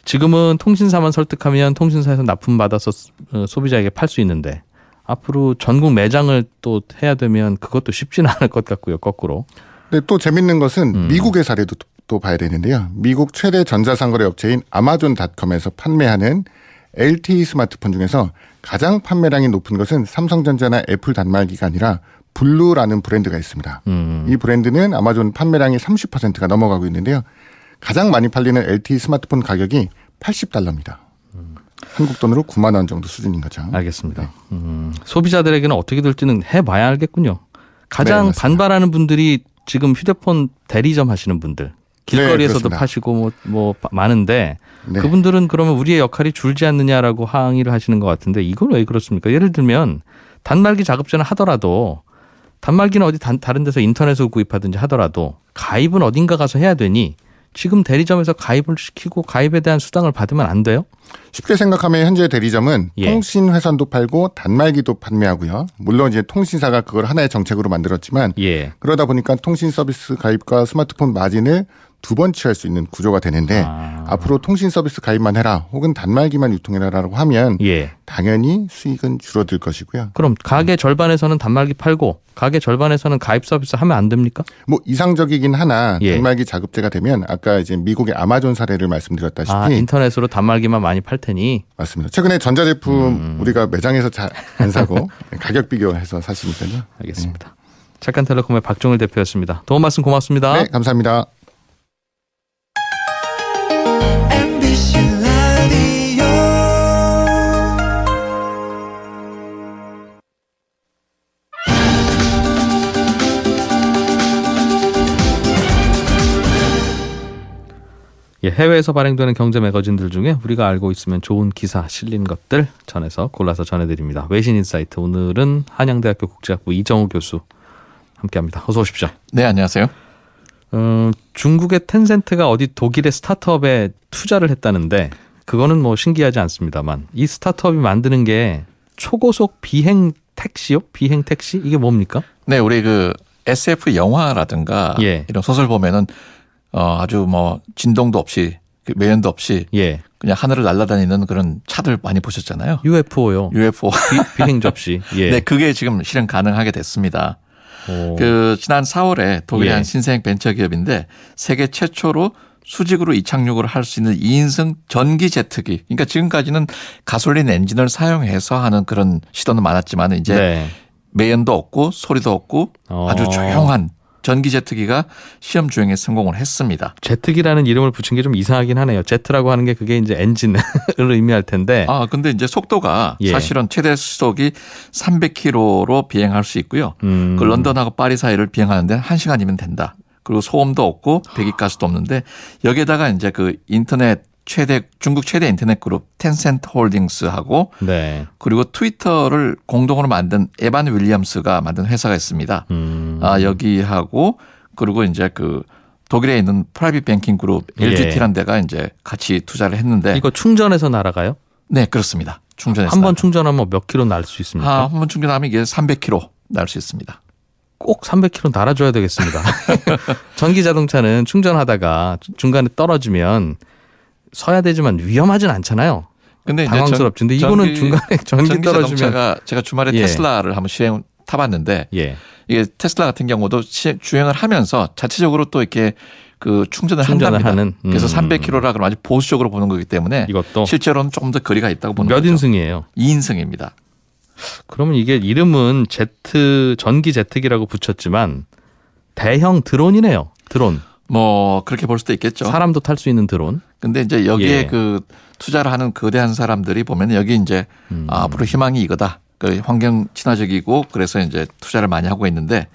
지금은 통신사만 설득하면 통신사에서 납품받아서 소비자에게 팔 수 있는데 앞으로 전국 매장을 또 해야 되면 그것도 쉽지는 않을 것 같고요. 거꾸로. 근데 또 재밌는 것은 미국의 사례도 또 봐야 되는데요. 미국 최대 전자상거래 업체인 아마존닷컴에서 판매하는 LTE 스마트폰 중에서 가장 판매량이 높은 것은 삼성전자나 애플 단말기가 아니라 블루라는 브랜드가 있습니다. 이 브랜드는 아마존 판매량이 30%가 넘어가고 있는데요. 가장 많이 팔리는 LTE 스마트폰 가격이 $80입니다. 한국 돈으로 9만 원 정도 수준인 거죠. 알겠습니다. 소비자들에게는 어떻게 될지는 해봐야 알겠군요. 가장 네, 반발하는 분들이 지금 휴대폰 대리점 하시는 분들. 길거리에서도 네, 파시고 뭐 많은데 네. 그분들은 그러면 우리의 역할이 줄지 않느냐라고 항의를 하시는 것 같은데 이건 왜 그렇습니까? 예를 들면 단말기 자급제는 하더라도 단말기는 어디 다른 데서 인터넷으로 구입하든지 하더라도 가입은 어딘가 가서 해야 되니 지금 대리점에서 가입을 시키고 가입에 대한 수당을 받으면 안 돼요? 쉽게 생각하면 현재 대리점은 통신 회선도 팔고 단말기도 판매하고요. 물론 이제 통신사가 그걸 하나의 정책으로 만들었지만 그러다 보니까 통신 서비스 가입과 스마트폰 마진을 두 번 취할 수 있는 구조가 되는데 앞으로 통신 서비스 가입만 해라 혹은 단말기만 유통해라라고 하면 당연히 수익은 줄어들 것이고요. 그럼 가게 절반에서는 단말기 팔고 가게 절반에서는 가입 서비스 하면 안 됩니까? 뭐 이상적이긴 하나 단말기 자급제가 되면 아까 이제 미국의 아마존 사례를 말씀드렸다시피 인터넷으로 단말기만 많이 팔 테니 맞습니다. 최근에 전자제품 우리가 매장에서 잘 안 사고 가격 비교해서 사시니까요. 알겠습니다. 착한텔레콤의 박종일 대표였습니다. 도움 말씀 고맙습니다. 네, 감사합니다. 해외에서 발행되는 경제 매거진들 중에 우리가 알고 있으면 좋은 기사 실린 것들 전해서 골라서 전해드립니다. 외신 인사이트 오늘은 한양대학교 국제학부 이정우 교수 함께합니다. 어서 오십시오. 네, 안녕하세요. 중국의 텐센트가 어디 독일의 스타트업에 투자를 했다는데 그거는 뭐 신기하지 않습니다만 이 스타트업이 만드는 게 초고속 비행 택시요? 비행 택시? 이게 뭡니까? 네, 우리 그 SF 영화라든가 이런 소설 보면은 아주 뭐 진동도 없이 매연도 없이 그냥 하늘을 날아다니는 그런 차들 많이 보셨잖아요. UFO요. UFO. 비행 접시. 네, 그게 지금 실현 가능하게 됐습니다. 그 지난 4월에 독일의 한 신생 벤처기업인데 세계 최초로 수직으로 이착륙을 할 수 있는 2인승 전기 제트기. 그러니까 지금까지는 가솔린 엔진을 사용해서 하는 그런 시도는 많았지만 이제 매연도 없고 소리도 없고 아주 조용한 전기 제트기가 시험 주행에 성공을 했습니다. 제트기라는 이름을 붙인 게 좀 이상하긴 하네요. 제트라고 하는 게 그게 이제 엔진을 의미할 텐데. 근데 이제 속도가 사실은 최대 시속이 300km로 비행할 수 있고요. 그 런던하고 파리 사이를 비행하는데 1시간이면 된다. 그리고 소음도 없고 배기가스도 없는데 여기에다가 이제 그 중국 최대 인터넷 그룹 텐센트 홀딩스하고 그리고 트위터를 공동으로 만든 에반 윌리엄스가 만든 회사가 있습니다. 여기하고 그리고 이제 그 독일에 있는 프라이빗 뱅킹 그룹 LGT라는 데가 이제 같이 투자를 했는데 이거 충전해서 날아가요? 네, 그렇습니다. 충전해서 한 번 충전하면 몇 킬로 날 수 있습니까? 한 번 충전하면 이게 300km 날 수 있습니다. 꼭 300km 날아줘야 되겠습니다. 전기 자동차는 충전하다가 중간에 떨어지면 서야 되지만 위험하진 않잖아요. 근데 당황스럽지. 근데 이거는 중간에 전기 떨어지면 제가 주말에 테슬라를 한번 시행 타봤는데 이게 테슬라 같은 경우도 주행을 하면서 자체적으로 또 이렇게 그 충전을 한답니다. 그래서 300km라 그러면 아주 보수적으로 보는 거기 때문에 이것도 실제로는 조금 더 거리가 있다고 보는 거죠. 몇 인승이에요? 2인승입니다. 그러면 이게 이름은 전기 제트기라고 붙였지만 대형 드론이네요. 드론. 뭐 그렇게 볼 수도 있겠죠. 사람도 탈 수 있는 드론. 근데 이제 여기에 그 투자를 하는 거대한 사람들이 보면 여기 이제 앞으로 희망이 이거다. 그 환경 친화적이고 그래서 이제 투자를 많이 하고 있는데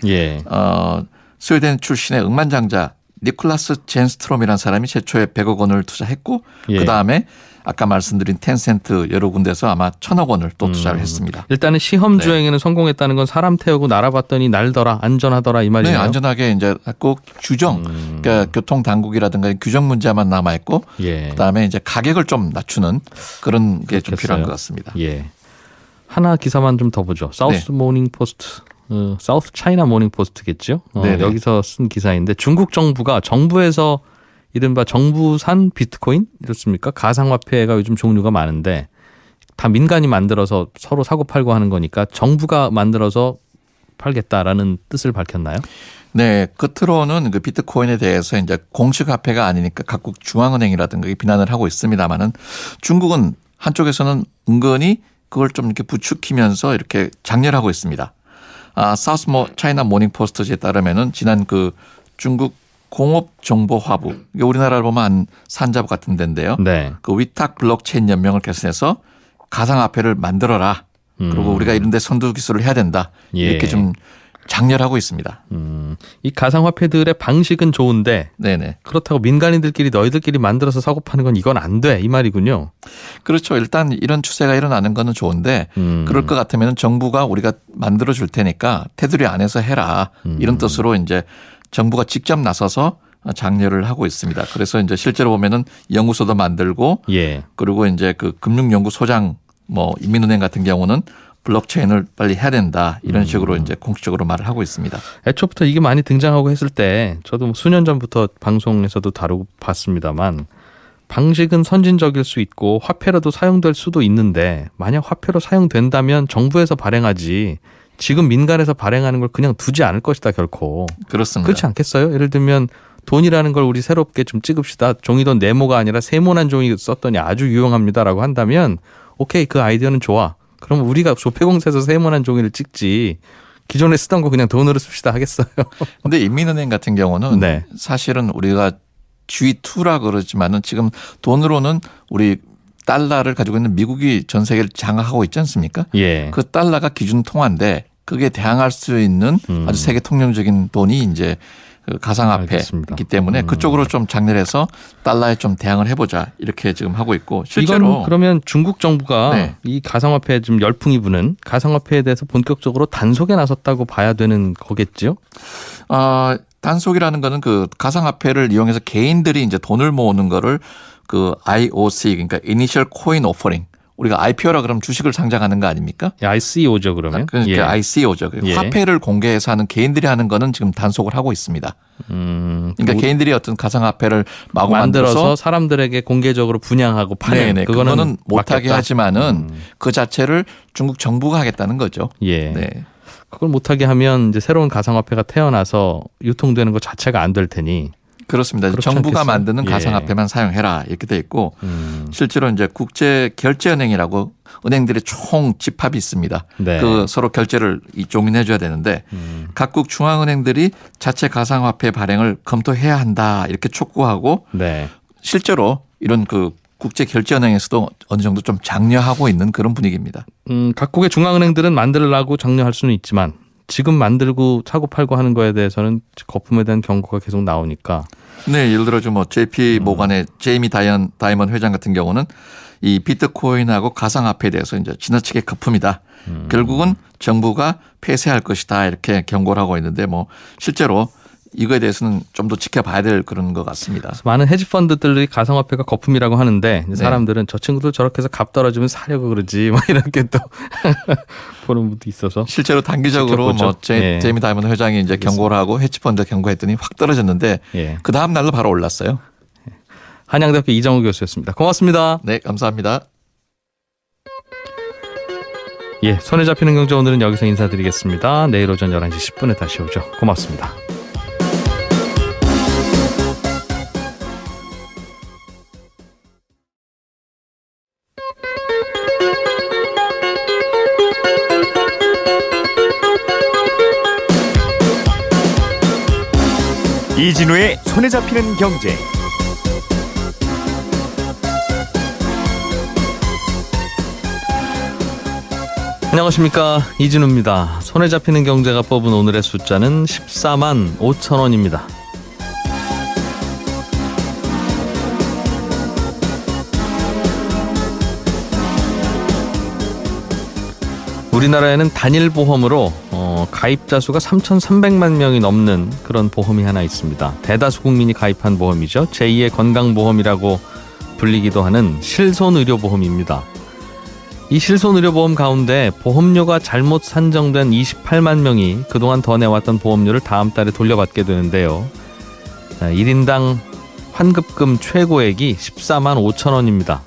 스웨덴 출신의 억만장자 니콜라스 젠스트롬이라는 사람이 최초에 100억 원을 투자했고 그다음에 아까 말씀드린 텐센트 여러 군데서 아마 1,000억 원을 또 투자를 했습니다. 일단은 시험 주행에는 성공했다는 건 사람 태우고 날아봤더니 날더라 안전하더라 이 말이에요. 네, 안전하게 이제 꼭 규정, 그러니까 교통 당국이라든가 규정 문제만 남아 있고 그다음에 이제 가격을 좀 낮추는 그런 게 좀 필요한 것 같습니다. 예. 하나 기사만 좀 더 보죠. 사우스 모닝 포스트, 사우스 차이나 모닝 포스트겠죠. 여기서 쓴 기사인데 중국 정부가 정부에서 이른바 정부산 비트코인 이렇습니까? 가상화폐가 요즘 종류가 많은데 다 민간이 만들어서 서로 사고 팔고 하는 거니까 정부가 만들어서 팔겠다라는 뜻을 밝혔나요? 네, 겉으로는 그 비트코인에 대해서 이제 공식 화폐가 아니니까 각국 중앙은행이라든가 비난을 하고 있습니다만은 중국은 한쪽에서는 은근히 그걸 좀 이렇게 부추기면서 이렇게 장렬하고 있습니다. 사우스 차이나 모닝 포스트에 따르면은 지난 그 중국 공업정보화부, 이게 우리나라를 보면 한 산자부 같은 데인데요. 그 위탁 블록체인 연명을 개선해서 가상화폐를 만들어라. 그리고 우리가 이런 데 선두 기술을 해야 된다. 이렇게 좀 장렬하고 있습니다. 이 가상화폐들의 방식은 좋은데 그렇다고 민간인들끼리 너희들끼리 만들어서 사고 파는 건 이건 안 돼. 이 말이군요. 그렇죠. 일단 이런 추세가 일어나는 거는 좋은데 그럴 것 같으면 정부가 우리가 만들어 줄 테니까 테두리 안에서 해라. 이런 뜻으로 이제 정부가 직접 나서서 장려를 하고 있습니다. 그래서 이제 실제로 보면은 연구소도 만들고 그리고 이제 그 금융연구소장 인민은행 같은 경우는 블록체인을 빨리 해야 된다. 이런 식으로 이제 공식적으로 말을 하고 있습니다. 애초부터 이게 많이 등장하고 했을 때 저도 수년 전부터 방송에서도 다루고 봤습니다만 방식은 선진적일 수 있고 화폐로도 사용될 수도 있는데 만약 화폐로 사용된다면 정부에서 발행하지 지금 민간에서 발행하는 걸 그냥 두지 않을 것이다 결코. 그렇습니다. 그렇지 않겠어요? 예를 들면 돈이라는 걸 우리 새롭게 좀 찍읍시다. 종이돈 네모가 아니라 세모난 종이 썼더니 아주 유용합니다라고 한다면 오케이 그 아이디어는 좋아. 그럼 우리가 조폐공사에서 세모난 종이를 찍지 기존에 쓰던 거 그냥 돈으로 씁시다 하겠어요. 그런데 인민은행 같은 경우는 사실은 우리가 G2라 그러지만은 지금 돈으로는 우리 달러를 가지고 있는 미국이 전 세계를 장악하고 있지 않습니까? 그 달러가 기준 통화인데 그게 대항할 수 있는 아주 세계 통용적인 돈이 이제 그 가상화폐이기 때문에 그쪽으로 좀 장렬해서 달러에 좀 대항을 해보자 이렇게 지금 하고 있고 실제로 이건 그러면 중국 정부가 이 가상화폐에 좀 열풍이 부는 가상화폐에 대해서 본격적으로 단속에 나섰다고 봐야 되는 거겠죠? 단속이라는 거는 그 가상화폐를 이용해서 개인들이 이제 돈을 모으는 거를 그 IOC 그러니까 Initial Coin Offering 우리가 IPO라 그러면 주식을 상장하는 거 아닙니까? ICO죠 그러면. 그러니까 ICO죠. 화폐를 공개해서 하는 개인들이 하는 거는 지금 단속을 하고 있습니다. 그러니까 개인들이 어떤 가상화폐를 마구 만들어서 사람들에게 공개적으로 분양하고 파는 그거는 못하게 하지만은 그 자체를 중국 정부가 하겠다는 거죠. 그걸 못하게 하면 이제 새로운 가상화폐가 태어나서 유통되는 것 자체가 안 될 테니. 그렇습니다. 정부가 만드는 가상화폐만 사용해라 이렇게 돼 있고 실제로 이제 국제결제은행이라고 은행들의 총 집합이 있습니다. 그 서로 결제를 종인해 줘야 되는데 각국 중앙은행들이 자체 가상화폐 발행을 검토해야 한다 이렇게 촉구하고 실제로 이런 그 국제결제은행에서도 어느 정도 좀 장려하고 있는 그런 분위기입니다. 각국의 중앙은행들은 만들려고 장려할 수는 있지만 지금 만들고 사고 팔고 하는 거에 대해서는 거품에 대한 경고가 계속 나오니까. 예를 들어 뭐 JP 모간의 제이미 다이먼 회장 같은 경우는 이 비트코인하고 가상화폐에 대해서 이제 지나치게 거품이다. 결국은 정부가 폐쇄할 것이다 이렇게 경고를 하고 있는데 뭐 실제로 이거에 대해서는 좀 더 지켜봐야 될 그런 것 같습니다. 많은 헤지펀드들이 가상화폐가 거품이라고 하는데 사람들은 저 친구들 저렇게 해서 값 떨어지면 사려고 그러지 막 이렇게 또 보는 분도 있어서 실제로 단기적으로 뭐 제이미 다이먼 회장이 이제 경고를 하고 헤지펀드 경고했더니 확 떨어졌는데 그 다음 날로 바로 올랐어요. 한양대학교 이정우 교수였습니다. 고맙습니다. 네, 감사합니다. 손에 잡히는 경제 오늘은 여기서 인사드리겠습니다. 내일 오전 11시 10분에 다시 오죠. 고맙습니다. 이진우의 손에 잡히는 경제. 안녕하십니까, 이진우입니다. 손에 잡히는 경제가 뽑은 오늘의 숫자는 14만 5천 원입니다. 우리나라에는 단일 보험으로 가입자 수가 3,300만 명이 넘는 그런 보험이 하나 있습니다. 대다수 국민이 가입한 보험이죠. 제2의 건강보험이라고 불리기도 하는 실손의료보험입니다. 이 실손의료보험 가운데 보험료가 잘못 산정된 28만 명이 그동안 더 내왔던 보험료를 다음 달에 돌려받게 되는데요. 1인당 환급금 최고액이 14만 5천 원입니다.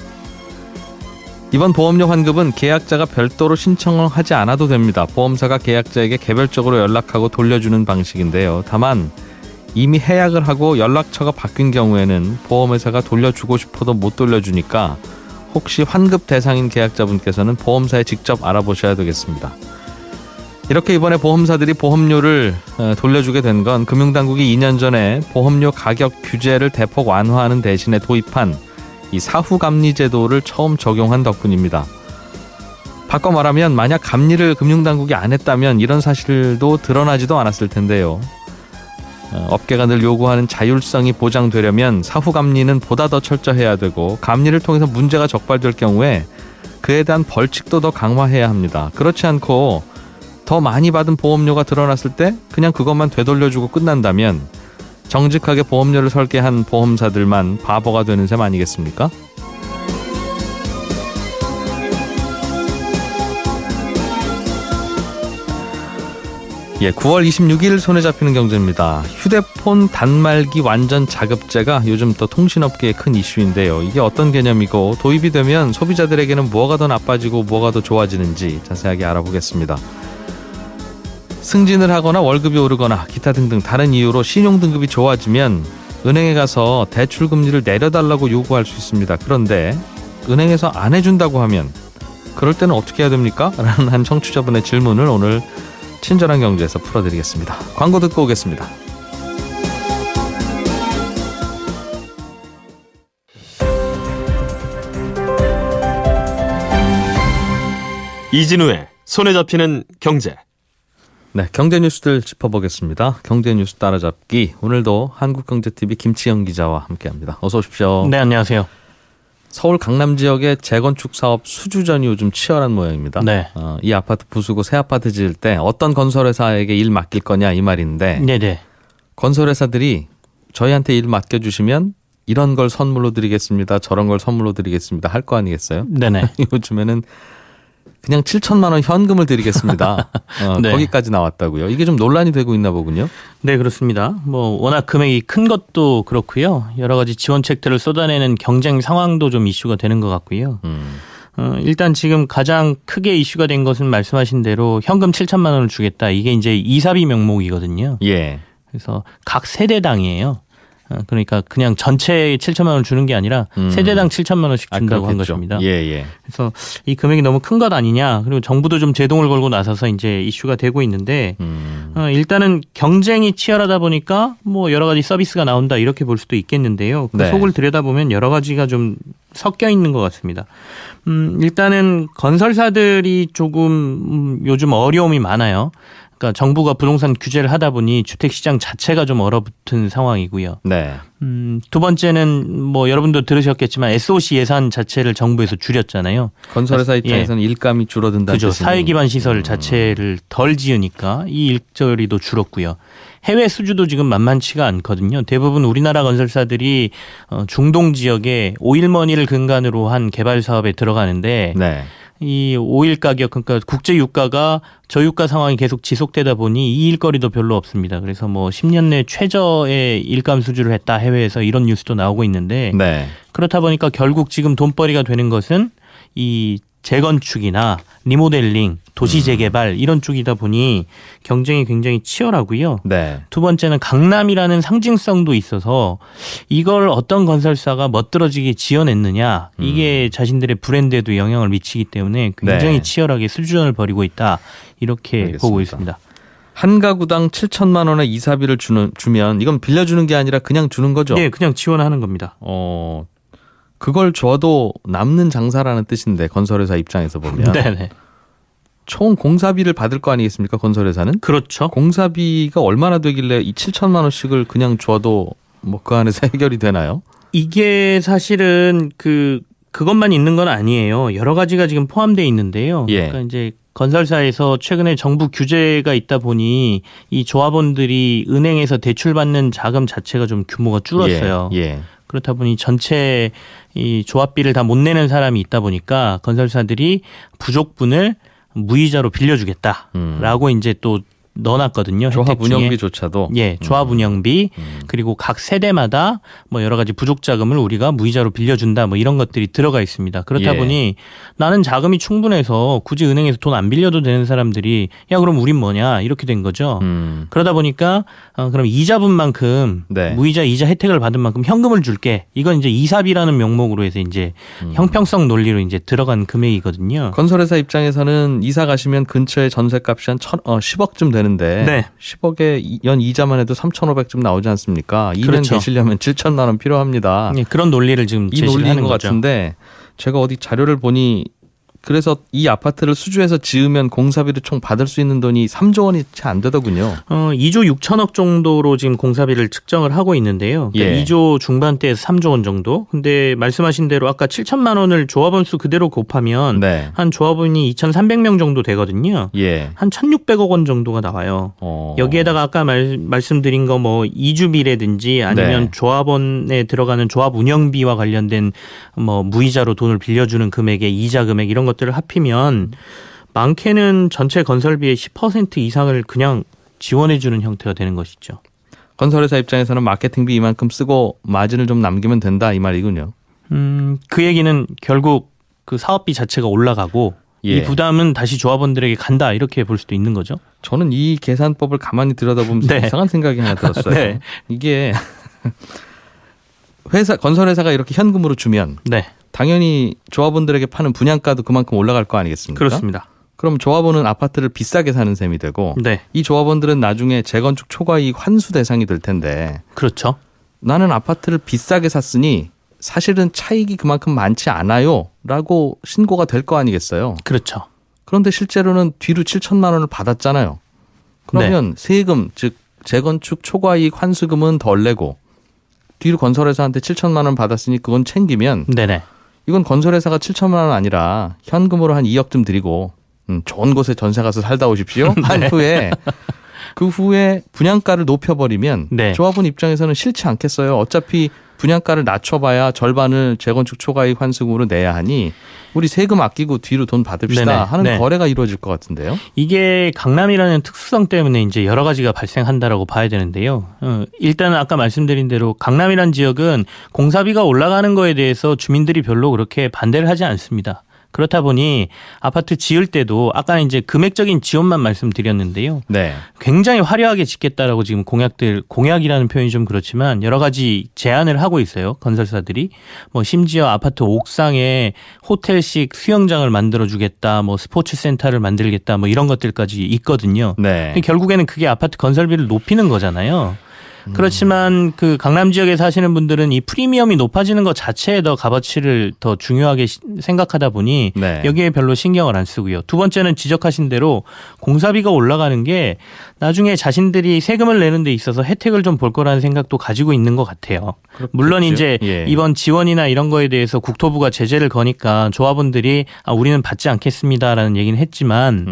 이번 보험료 환급은 계약자가 별도로 신청을 하지 않아도 됩니다. 보험사가 계약자에게 개별적으로 연락하고 돌려주는 방식인데요. 다만 이미 해약을 하고 연락처가 바뀐 경우에는 보험회사가 돌려주고 싶어도 못 돌려주니까 혹시 환급 대상인 계약자분께서는 보험사에 직접 알아보셔야 되겠습니다. 이렇게 이번에 보험사들이 보험료를 돌려주게 된 건 금융당국이 2년 전에 보험료 가격 규제를 대폭 완화하는 대신에 도입한 이 사후감리 제도를 처음 적용한 덕분입니다. 바꿔 말하면 만약 감리를 금융당국이 안 했다면 이런 사실도 드러나지도 않았을 텐데요. 업계가 늘 요구하는 자율성이 보장되려면 사후감리는 보다 더 철저해야 되고 감리를 통해서 문제가 적발될 경우에 그에 대한 벌칙도 더 강화해야 합니다. 그렇지 않고 더 많이 받은 보험료가 드러났을 때 그냥 그것만 되돌려주고 끝난다면 정직하게 보험료를 설계한 보험사들만 바보가 되는 셈 아니겠습니까? 9월 26일 손에 잡히는 경제입니다. 휴대폰 단말기 완전 자급제가 요즘 또 통신업계의 큰 이슈인데요. 이게 어떤 개념이고 도입이 되면 소비자들에게는 뭐가 더 나빠지고 뭐가 더 좋아지는지 자세하게 알아보겠습니다. 승진을 하거나 월급이 오르거나 기타 등등 다른 이유로 신용등급이 좋아지면 은행에 가서 대출금리를 내려달라고 요구할 수 있습니다. 그런데 은행에서 안 해준다고 하면 그럴 때는 어떻게 해야 됩니까? 라는 한 청취자분의 질문을 오늘 친절한 경제에서 풀어드리겠습니다. 광고 듣고 오겠습니다. 이진우의 손에 잡히는 경제. 네, 경제 뉴스들 짚어보겠습니다. 경제 뉴스 따라잡기. 오늘도 한국경제TV 김치영 기자와 함께합니다. 어서 오십시오. 네, 안녕하세요. 서울 강남 지역의 재건축 사업 수주전이 요즘 치열한 모양입니다. 네. 이 아파트 부수고 새 아파트 지을 때 어떤 건설회사에게 일 맡길 거냐 이 말인데 네네. 건설회사들이 저희한테 일 맡겨주시면 이런 걸 선물로 드리겠습니다. 저런 걸 선물로 드리겠습니다. 할 거 아니겠어요? 네네. 요즘에는 그냥 7천만 원 현금을 드리겠습니다. 네. 거기까지 나왔다고요. 이게 좀 논란이 되고 있나 보군요. 네, 그렇습니다. 워낙 금액이 큰 것도 그렇고요. 여러 가지 지원책들을 쏟아내는 경쟁 상황도 좀 이슈가 되는 것 같고요. 일단 지금 가장 크게 이슈가 된 것은 말씀하신 대로 현금 7천만 원을 주겠다. 이게 이제 이사비 명목이거든요. 예. 그래서 각 세대당이에요. 그러니까 그냥 전체에 7천만 원을 주는 게 아니라 세대당 7천만 원씩 준다고 한 것입니다. 예. 그래서 이 금액이 너무 큰 것 아니냐. 그리고 정부도 좀 제동을 걸고 나서서 이제 이슈가 되고 있는데 일단은 경쟁이 치열하다 보니까 여러 가지 서비스가 나온다 이렇게 볼 수도 있겠는데요. 그 속을 들여다보면 여러 가지가 좀 섞여 있는 것 같습니다. 일단은 건설사들이 조금 요즘 어려움이 많아요. 그러니까 정부가 부동산 규제를 하다 보니 주택시장 자체가 좀 얼어붙은 상황이고요. 네. 두 번째는 여러분도 들으셨겠지만 SOC 예산 자체를 정부에서 줄였잖아요. 건설회사 입장에서는 일감이 줄어든다는 그죠. 사회기반 시설 자체를 덜 지으니까 이 일자리도 줄었고요. 해외 수주도 지금 만만치가 않거든요. 대부분 우리나라 건설사들이 중동 지역에 오일머니를 근간으로 한 개발 사업에 들어가는데 네. 이 오일 가격 그러니까 국제 유가가 저유가 상황이 계속 지속되다 보니 이 일거리도 별로 없습니다. 그래서 10년 내 최저의 일감 수주를 했다 해외에서 이런 뉴스도 나오고 있는데 네. 그렇다 보니까 결국 지금 돈벌이가 되는 것은 이 재건축이나 리모델링, 도시 재개발 이런 쪽이다 보니 경쟁이 굉장히 치열하고요. 네. 두 번째는 강남이라는 상징성도 있어서 이걸 어떤 건설사가 멋들어지게 지어냈느냐 이게 자신들의 브랜드에도 영향을 미치기 때문에 굉장히 치열하게 수주전을 벌이고 있다 이렇게 알겠습니다. 보고 있습니다. 한 가구당 7천만 원의 이사비를 주면 이건 빌려주는 게 아니라 그냥 주는 거죠? 네, 그냥 지원하는 겁니다. 그걸 줘도 남는 장사라는 뜻인데 건설회사 입장에서 보면. 네네. 총 공사비를 받을 거 아니겠습니까? 건설회사는? 그렇죠. 공사비가 얼마나 되길래 이 7천만 원씩을 그냥 줘도 뭐 그 안에서 해결이 되나요? 이게 사실은 그것만 있는 건 아니에요. 여러 가지가 지금 포함되어 있는데요. 예. 그러니까 이제 건설사에서 최근에 정부 규제가 있다 보니 이 조합원들이 은행에서 대출받는 자금 자체가 좀 규모가 줄었어요. 예. 그렇다 보니 전체 이 조합비를 다 못 내는 사람이 있다 보니까 건설사들이 부족분을 무이자로 빌려주겠다라고 이제 또 넣어놨거든요. 조합 운영비조차도. 예, 조합 운영비 그리고 각 세대마다 뭐 여러 가지 부족 자금을 우리가 무이자로 빌려준다 뭐 이런 것들이 들어가 있습니다. 그렇다 예. 보니 나는 자금이 충분해서 굳이 은행에서 돈 안 빌려도 되는 사람들이 야 그럼 우린 뭐냐 이렇게 된 거죠. 그러다 보니까 그럼 이자분만큼 네. 무이자 이자 혜택을 받은 만큼 현금을 줄게. 이건 이제 이삽이라는 명목으로 해서 이제 형평성 논리로 이제 들어간 금액이거든요. 건설회사 입장에서는 이사 가시면 근처에 전세값이 한 10억쯤 되는데 네. 10억에 연 이자만 해도 3,500쯤 나오지 않습니까? 2년 그렇죠. 계시려면 7천만 원 필요합니다. 네, 그런 논리를 지금 이 제시를 논리인 하는 것 거죠. 같은데 제가 어디 자료를 보니 그래서 이 아파트를 수주해서 지으면 공사비를 총 받을 수 있는 돈이 3조 원이 채 안 되더군요. 2조 6천억 정도로 지금 공사비를 측정을 하고 있는데요. 그러니까 예. 2조 중반대에서 3조 원 정도. 근데 말씀하신 대로 아까 7천만 원을 조합원 수 그대로 곱하면 네. 한 조합원이 2,300명 정도 되거든요. 예. 한 1,600억 원 정도가 나와요. 여기에다가 아까 말씀드린 거 뭐 이주비라든지 아니면 네. 조합원에 들어가는 조합 운영비와 관련된 뭐 무이자로 돈을 빌려주는 금액의 이자 금액 이런 것들을 합히면 많게는 전체 건설비의 10% 이상을 그냥 지원해주는 형태가 되는 것이죠. 건설회사 입장에서는 마케팅비 이만큼 쓰고 마진을 좀 남기면 된다 이 말이군요. 그 얘기는 결국 그 사업비 자체가 올라가고 예. 이 부담은 다시 조합원들에게 간다 이렇게 볼 수도 있는 거죠. 저는 이 계산법을 가만히 들여다보면서 네. 이상한 생각이 하나 들었어요. 네. 이게 건설회사가 이렇게 현금으로 주면 네, 당연히 조합원들에게 파는 분양가도 그만큼 올라갈 거 아니겠습니까? 그렇습니다. 그럼 조합원은 아파트를 비싸게 사는 셈이 되고 네, 이 조합원들은 나중에 재건축 초과이익 환수 대상이 될 텐데 그렇죠. 나는 아파트를 비싸게 샀으니 사실은 차익이 그만큼 많지 않아요 라고 신고가 될 거 아니겠어요. 그렇죠. 그런데 실제로는 뒤로 7천만 원을 받았잖아요. 그러면 세금 즉 재건축 초과이익 환수금은 덜 내고 뒤로 건설회사한테 7천만 원 받았으니 그건 챙기면 네네. 이건 건설회사가 7천만 원 아니라 현금으로 한 2억쯤 드리고 좋은 곳에 전세 가서 살다 오십시오. 한 후에 그 후에 분양가를 높여버리면 네. 조합원 입장에서는 싫지 않겠어요. 어차피 분양가를 낮춰봐야 절반을 재건축 초과이익 환수금으로 내야 하니 우리 세금 아끼고 뒤로 돈 받읍시다 네네. 하는 네. 거래가 이루어질 것 같은데요. 이게 강남이라는 특수성 때문에 이제 여러 가지가 발생한다라고 봐야 되는데요. 일단은 아까 말씀드린 대로 강남이라는 지역은 공사비가 올라가는 거에 대해서 주민들이 별로 그렇게 반대를 하지 않습니다. 그렇다 보니 아파트 지을 때도 아까 이제 금액적인 지원만 말씀드렸는데요. 네. 굉장히 화려하게 짓겠다라고 지금 공약이라는 표현이 좀 그렇지만 여러 가지 제안을 하고 있어요. 건설사들이 뭐 심지어 아파트 옥상에 호텔식 수영장을 만들어 주겠다, 뭐 스포츠 센터를 만들겠다, 뭐 이런 것들까지 있거든요. 네. 결국에는 그게 아파트 건설비를 높이는 거잖아요. 그렇지만 그 강남 지역에 사시는 분들은 이 프리미엄이 높아지는 것 자체에 더 값어치를 더 중요하게 생각하다 보니 네. 여기에 별로 신경을 안 쓰고요. 두 번째는 지적하신 대로 공사비가 올라가는 게 나중에 자신들이 세금을 내는 데 있어서 혜택을 좀 볼 거라는 생각도 가지고 있는 것 같아요. 그렇겠죠. 물론 이제 예. 이번 지원이나 이런 거에 대해서 국토부가 제재를 거니까 조합원들이 우리는 받지 않겠습니다라는 얘기는 했지만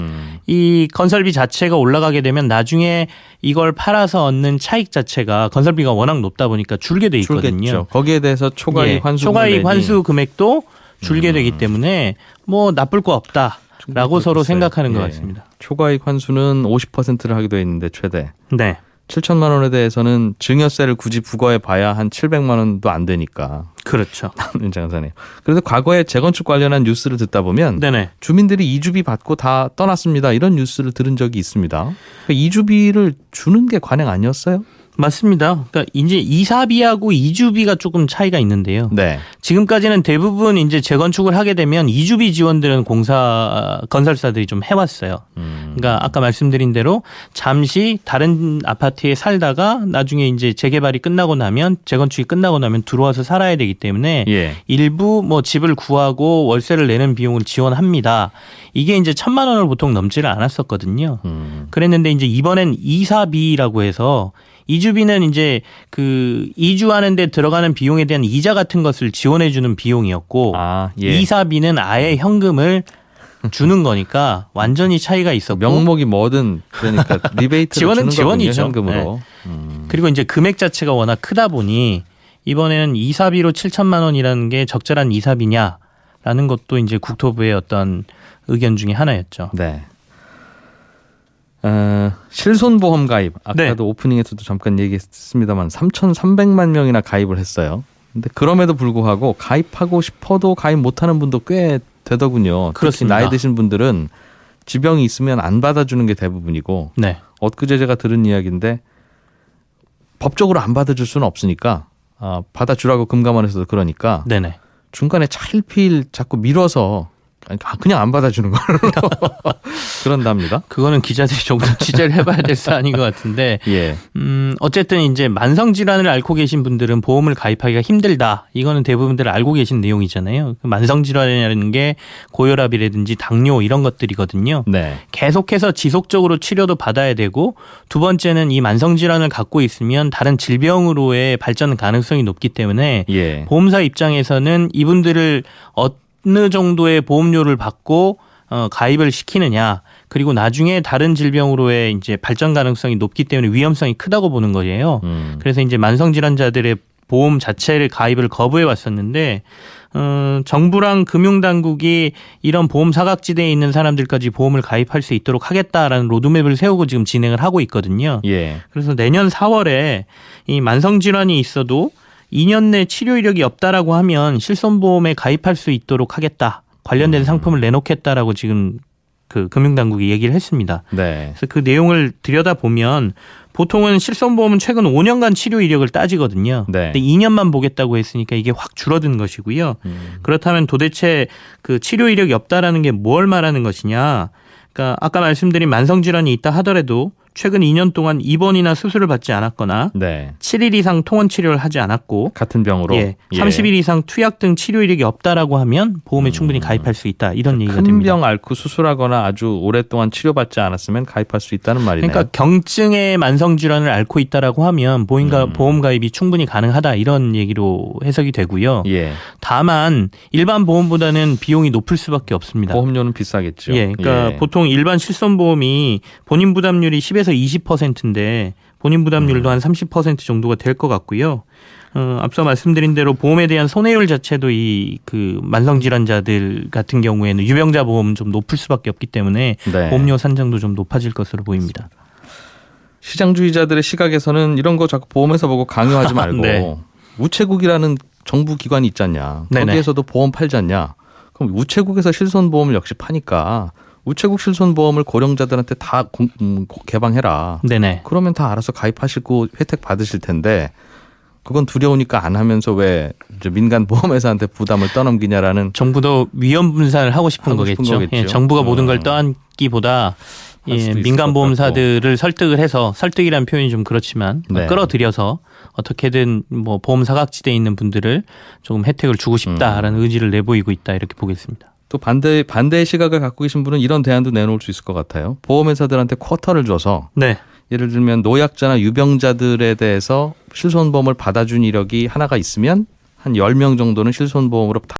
이 건설비 자체가 올라가게 되면 나중에 이걸 팔아서 얻는 차익 자체가 건설비가 워낙 높다 보니까 줄게 돼 있거든요. 줄겠죠. 거기에 대해서 초과이익 환수 초과이익 환수 금액도 줄게 되기 때문에 뭐 나쁠 거 없다라고 서로 생각하는 것 같습니다. 초과이익 환수는 50%를 하게 돼 있는데 최대. 네. 7천만 원에 대해서는 증여세를 굳이 부과해 봐야 한 700만 원도 안 되니까. 그렇죠. 장사네요. 그래서 과거에 재건축 관련한 뉴스를 듣다 보면 네네. 주민들이 이주비 받고 다 떠났습니다. 이런 뉴스를 들은 적이 있습니다. 그러니까 이주비를 주는 게 관행 아니었어요? 맞습니다. 그러니까 이제 이사비하고 이주비가 조금 차이가 있는데요. 네. 지금까지는 대부분 이제 재건축을 하게 되면 이주비 지원들은 건설사들이 좀 해왔어요. 그러니까 아까 말씀드린 대로 잠시 다른 아파트에 살다가 나중에 이제 재개발이 끝나고 나면 재건축이 끝나고 나면 들어와서 살아야 되기 때문에 예. 일부 뭐 집을 구하고 월세를 내는 비용을 지원합니다. 이게 이제 1,000만 원을 보통 넘지를 않았었거든요. 그랬는데 이제 이번엔 이사비라고 해서 이주비는 이제 그 이주하는데 들어가는 비용에 대한 이자 같은 것을 지원해주는 비용이었고 예. 이사비는 아예 현금을 주는 거니까 완전히 차이가 있었고 명목이 뭐든 그러니까 리베이트를 지원은 주는 거군요, 지원이죠. 현금으로. 네. 그리고 이제 금액 자체가 워낙 크다 보니 이번에는 이사비로 7천만 원이라는 게 적절한 이사비냐라는 것도 이제 국토부의 어떤 의견 중에 하나였죠. 네. 실손보험 가입 아까도 오프닝에서도 잠깐 얘기했습니다만 3,300만 명이나 가입을 했어요. 근데 그럼에도 불구하고 가입하고 싶어도 가입 못하는 분도 꽤 되더군요. 그렇습니다. 특히 나이 드신 분들은 지병이 있으면 안 받아주는 게 대부분이고 네. 엊그제 제가 들은 이야기인데 법적으로 안 받아줄 수는 없으니까 받아주라고 금감원에서도 그러니까 네네. 중간에 차일피일 자꾸 밀어서 그냥 안 받아주는 걸로 그런답니다. 그거는 기자들이 조금 취재를 해봐야 될 사안인 것 같은데 예. 어쨌든 이제 만성질환을 앓고 계신 분들은 보험을 가입하기가 힘들다. 이거는 대부분들 알고 계신 내용이잖아요. 만성질환이라는 게 고혈압이라든지 당뇨 이런 것들이거든요. 네. 계속해서 지속적으로 치료도 받아야 되고 두 번째는 이 만성질환을 갖고 있으면 다른 질병으로의 발전 가능성이 높기 때문에 예. 보험사 입장에서는 이분들을 어느 정도의 보험료를 받고 가입을 시키느냐 그리고 나중에 다른 질병으로의 이제 발전 가능성이 높기 때문에 위험성이 크다고 보는 거예요. 그래서 이제 만성질환자들의 보험 자체를 가입을 거부해 왔었는데 정부랑 금융당국이 이런 보험 사각지대에 있는 사람들까지 보험을 가입할 수 있도록 하겠다라는 로드맵을 세우고 지금 진행을 하고 있거든요. 예. 그래서 내년 4월에 이 만성질환이 있어도 2년 내 치료 이력이 없다라고 하면 실손보험에 가입할 수 있도록 하겠다. 관련된 상품을 내놓겠다라고 지금 그 금융당국이 얘기를 했습니다. 네. 그래서 그 내용을 들여다보면 보통은 실손보험은 최근 5년간 치료 이력을 따지거든요. 네. 근데 2년만 보겠다고 했으니까 이게 확 줄어든 것이고요. 그렇다면 도대체 그 치료 이력이 없다라는 게 뭘 말하는 것이냐. 그러니까 아까 말씀드린 만성질환이 있다 하더라도 최근 2년 동안 입원이나 수술을 받지 않았거나 네. 7일 이상 통원 치료를 하지 않았고 같은 병으로 30일 이상 투약 등 치료 이력이 없다라고 하면 보험에 충분히 가입할 수 있다. 이런 얘기가 됩니다. 큰 병 앓고 수술하거나 아주 오랫동안 치료받지 않았으면 가입할 수 있다는 말이네요. 그러니까 경증의 만성질환을 앓고 있다라고 하면 보험 가입이 충분히 가능하다. 이런 얘기로 해석이 되고요. 예. 다만 일반 보험보다는 비용이 높을 수밖에 없습니다. 보험료는 비싸겠죠. 예, 그러니까 보통 일반 실손보험이 본인 부담률이 10에서 20%인데 본인 부담률도 한 30% 정도가 될 것 같고요. 앞서 말씀드린 대로 보험에 대한 손해율 자체도 이 그 만성질환자들 같은 경우에는 유병자 보험은 좀 높을 수밖에 없기 때문에 네. 보험료 산정도 좀 높아질 것으로 보입니다. 시장주의자들의 시각에서는 이런 거 자꾸 보험회사 보고 강요하지 말고 네. 우체국이라는 정부 기관이 있지 않냐. 거기에서도 보험 팔지 않냐. 그럼 우체국에서 실손보험을 역시 파니까 우체국 실손보험을 고령자들한테 다 개방해라. 네네. 그러면 다 알아서 가입하시고 혜택 받으실 텐데 그건 두려우니까 안 하면서 왜 민간 보험회사한테 부담을 떠넘기냐라는. 정부도 위험 분산을 하고 싶은 거겠죠. 예, 정부가 모든 걸 떠안기보다 민간 보험사들을 설득을 해서, 설득이라는 표현이 좀 그렇지만 끌어들여서 어떻게든 뭐 보험 사각지대에 있는 분들을 조금 혜택을 주고 싶다라는 의지를 내보이고 있다, 이렇게 보겠습니다. 또 반대의 시각을 갖고 계신 분은 이런 대안도 내놓을 수 있을 것 같아요. 보험회사들한테 쿼터를 줘서 예를 들면 노약자나 유병자들에 대해서 실손보험을 받아준 이력이 하나가 있으면 한 10명 정도는 실손보험으로